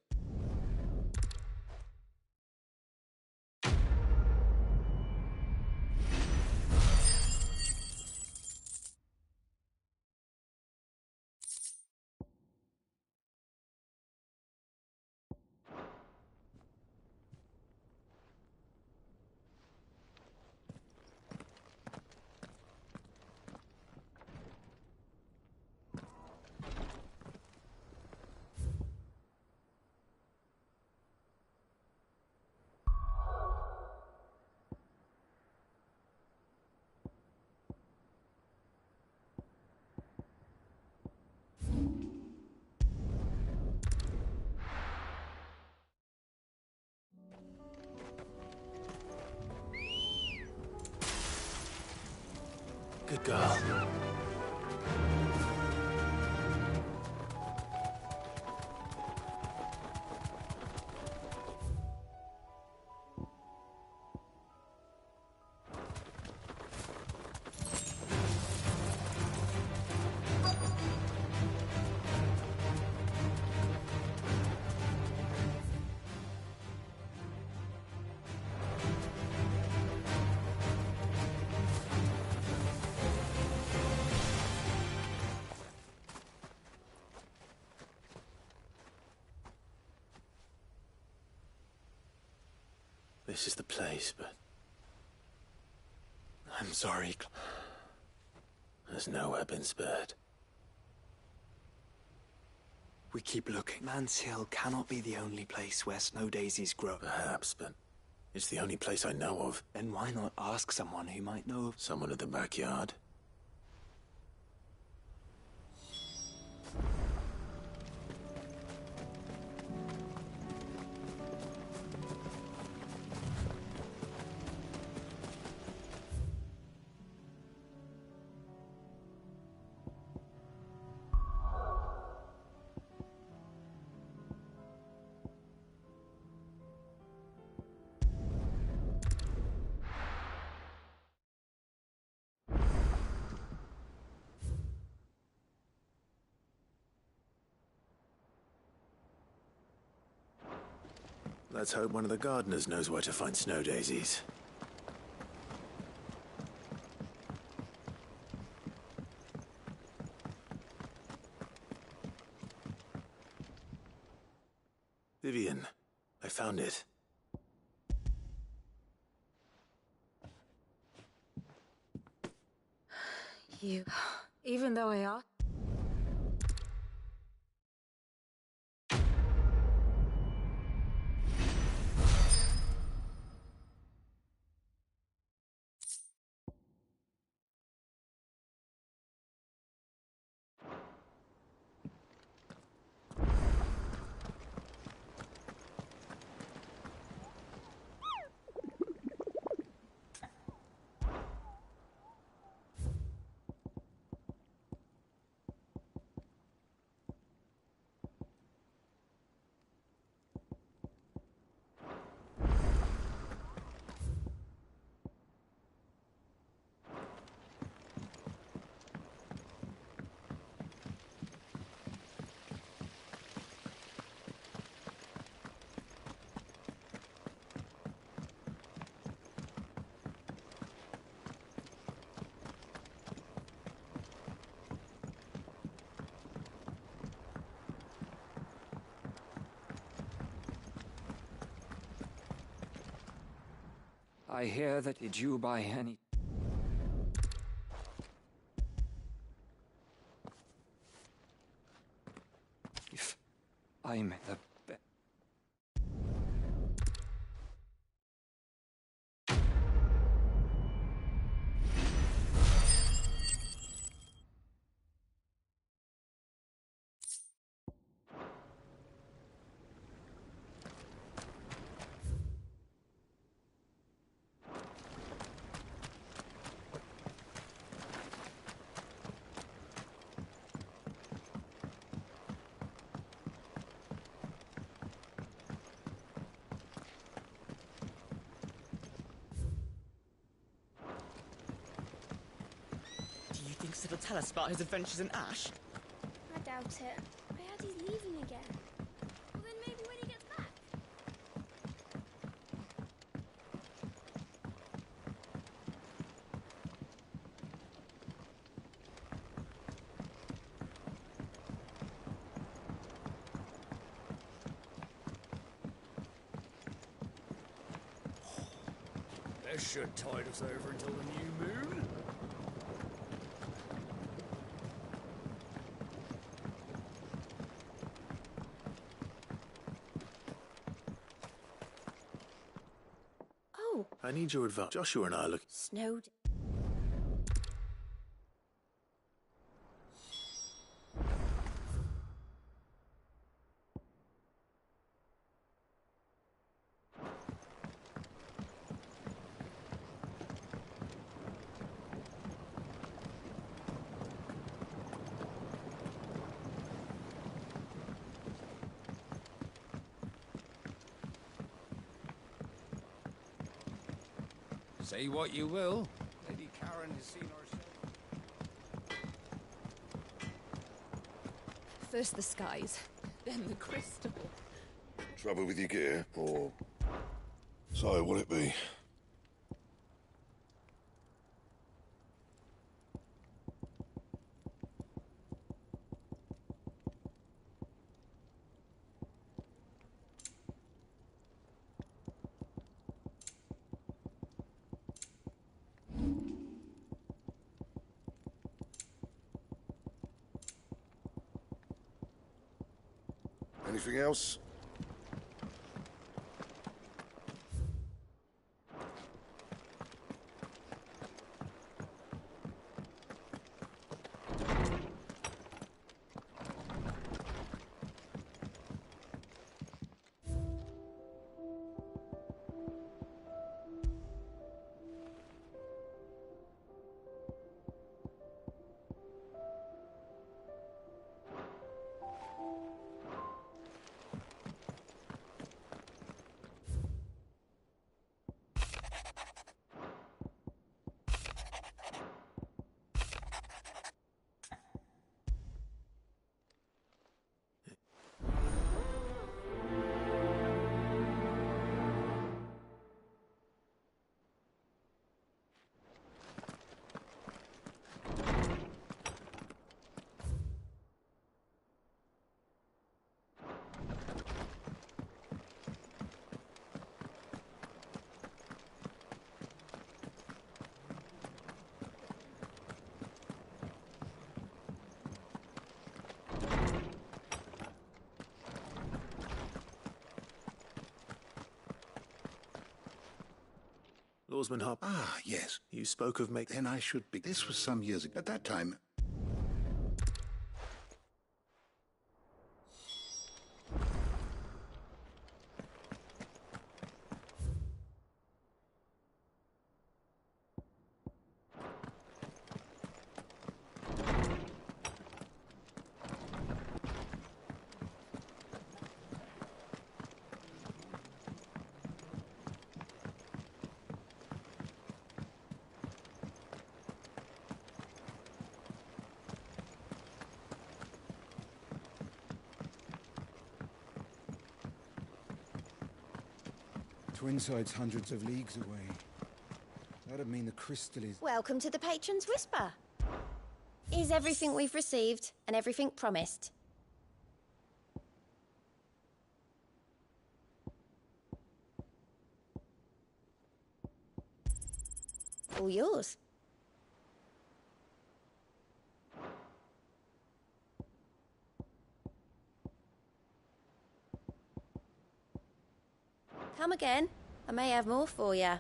Good girl. This is the place, but... I'm sorry. There's nowhere been spared. We keep looking. Man's Hill cannot be the only place where snow daisies grow. Perhaps, but it's the only place I know of. Then why not ask someone who might know? Someone at the backyard? Let's hope one of the gardeners knows where to find snow daisies. Vivian, I found it. You... Even though I asked... I hear that did you by any... If I'm the best... It'll tell us about his adventures in Ash. I doubt it. I heard he's leaving again. Well, then maybe when he gets back. This should tide us over until the new moon. I need your advice. Joshua and I are looking... Snowed. Say what you will, Lady Karen has seen herself. First the skies, then the crystal. Trouble with your gear, or so will it be? Anything else? Lawsman Hop. Ah, yes. You spoke of make. Then I should be. This was some years ago. At that time. Twinside's hundreds of leagues away. That'd mean the crystal is... Welcome to the Patron's Whisper. Is everything we've received and everything promised? All yours. Come again. I may have more for you.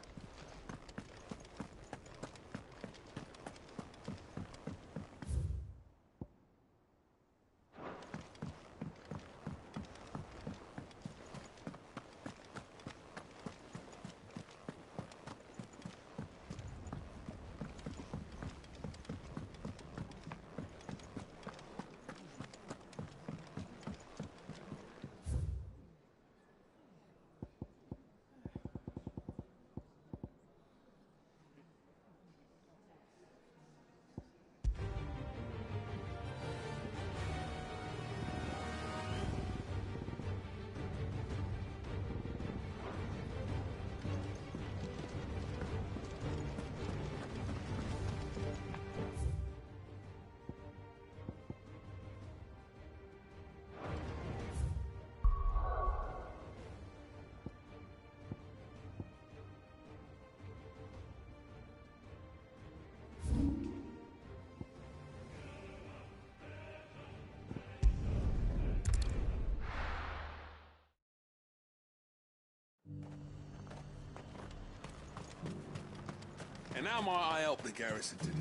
And how might I help the garrison today?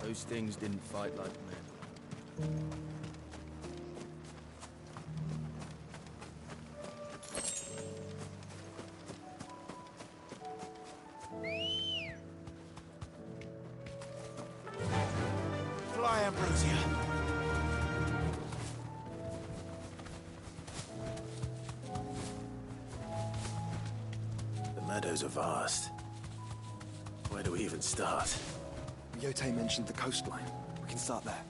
Those things didn't fight like men. Fly, Ambrosia. The meadows are vast. Where do we even start? Yote mentioned the coastline. We can start there.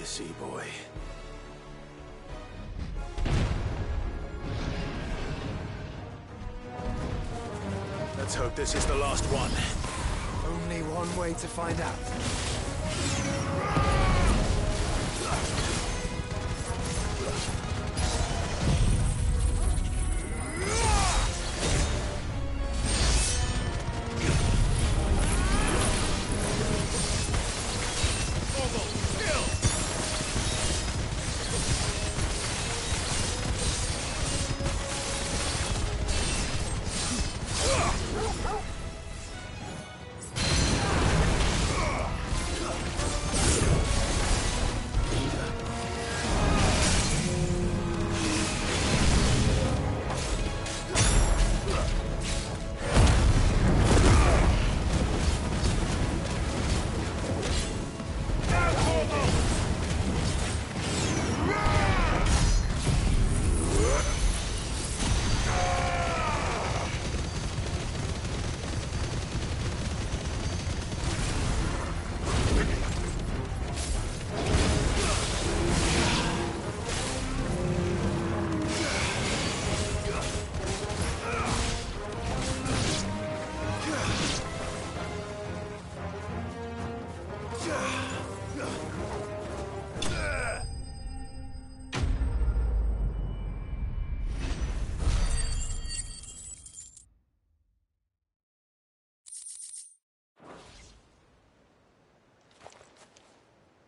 you see, boy? Let's hope this is the last one. Only one way to find out.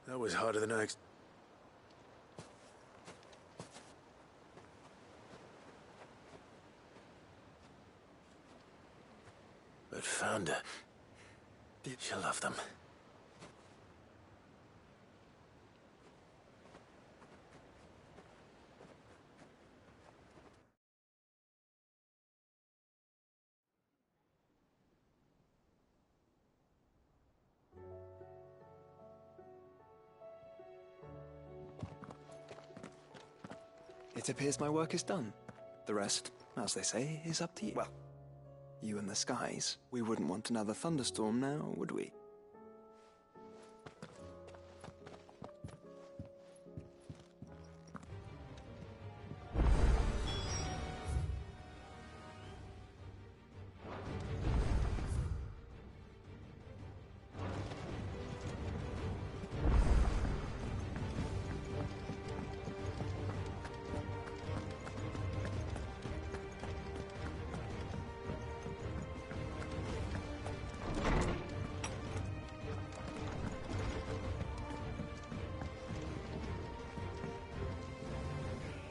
That was harder than I expected. But found her. She'll love them. It appears my work is done. The rest, as they say, is up to you. Well, you and the skies. We wouldn't want another thunderstorm now, would we?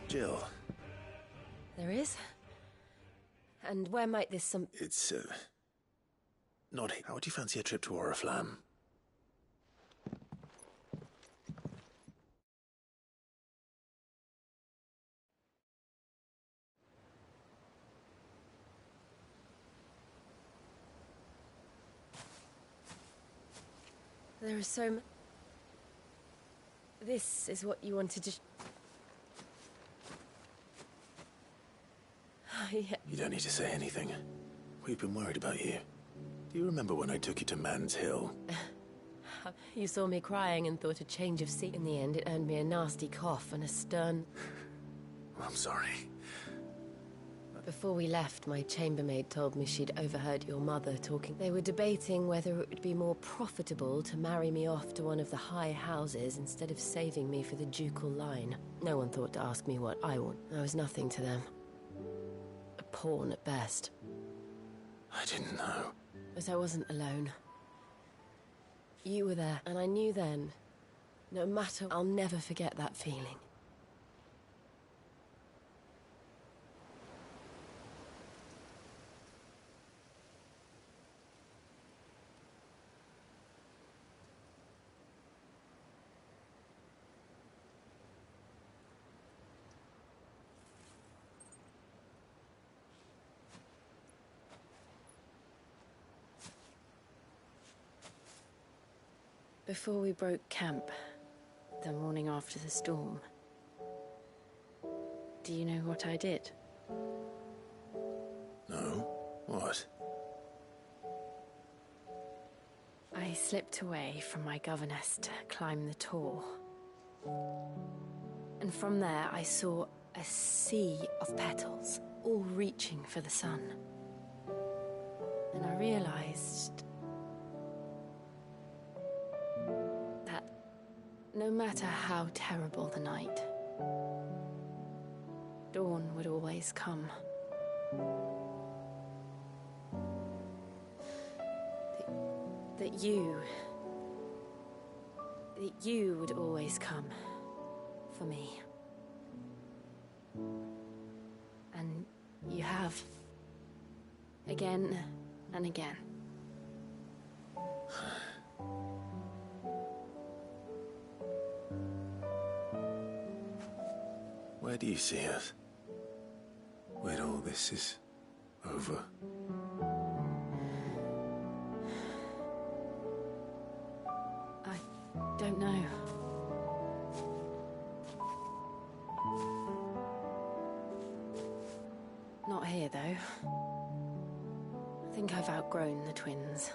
Jill. There is? And where might this It's, not here. How would you fancy a trip to Oriflamme? There are This is what you wanted to... Yeah. You don't need to say anything. We've been worried about you. Do you remember when I took you to Man's Hill? You saw me crying and thought a change of scene. In the end, it earned me a nasty cough and a stern... I'm sorry. Before we left, my chambermaid told me she'd overheard your mother talking. They were debating whether it would be more profitable to marry me off to one of the high houses instead of saving me for the ducal line. No one thought to ask me what I want. I was nothing to them. A pawn at best. I didn't know. But I wasn't alone. You were there, and I knew then, no matter, I'll never forget that feeling. Before we broke camp, the morning after the storm, do you know what I did? No? What? I slipped away from my governess to climb the tor. And from there, I saw a sea of petals, all reaching for the sun. And I realized that no matter how terrible the night, dawn would always come. That you would always come for me. And you have. Again and again. Where do you see us? When all this is over? I don't know. Not here, though. I think I've outgrown the twins.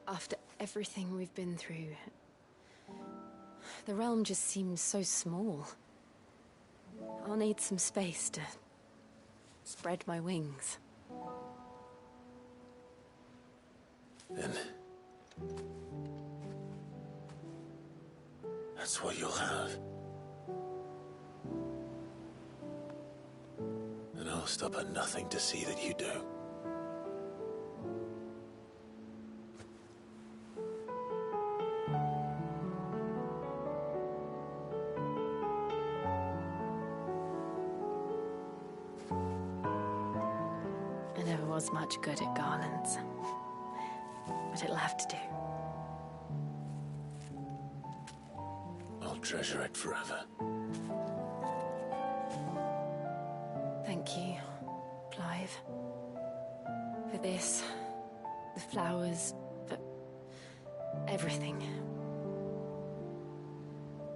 After everything we've been through, the realm just seems so small. I'll need some space to spread my wings. Then that's what you'll have. And I'll stop at nothing to see that you do. I never was much good at garlands, but it'll have to do. I'll treasure it forever. Thank you, Clive. For this, the flowers, for everything.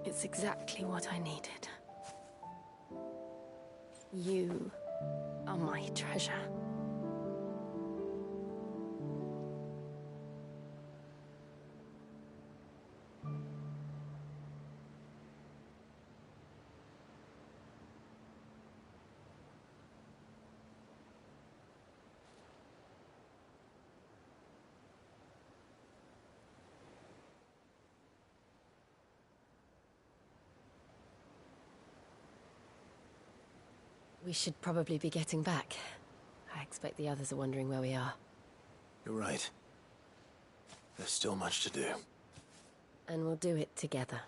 It's exactly what I needed. You are my treasure. We should probably be getting back. I expect the others are wondering where we are. You're right. There's still much to do. And we'll do it together.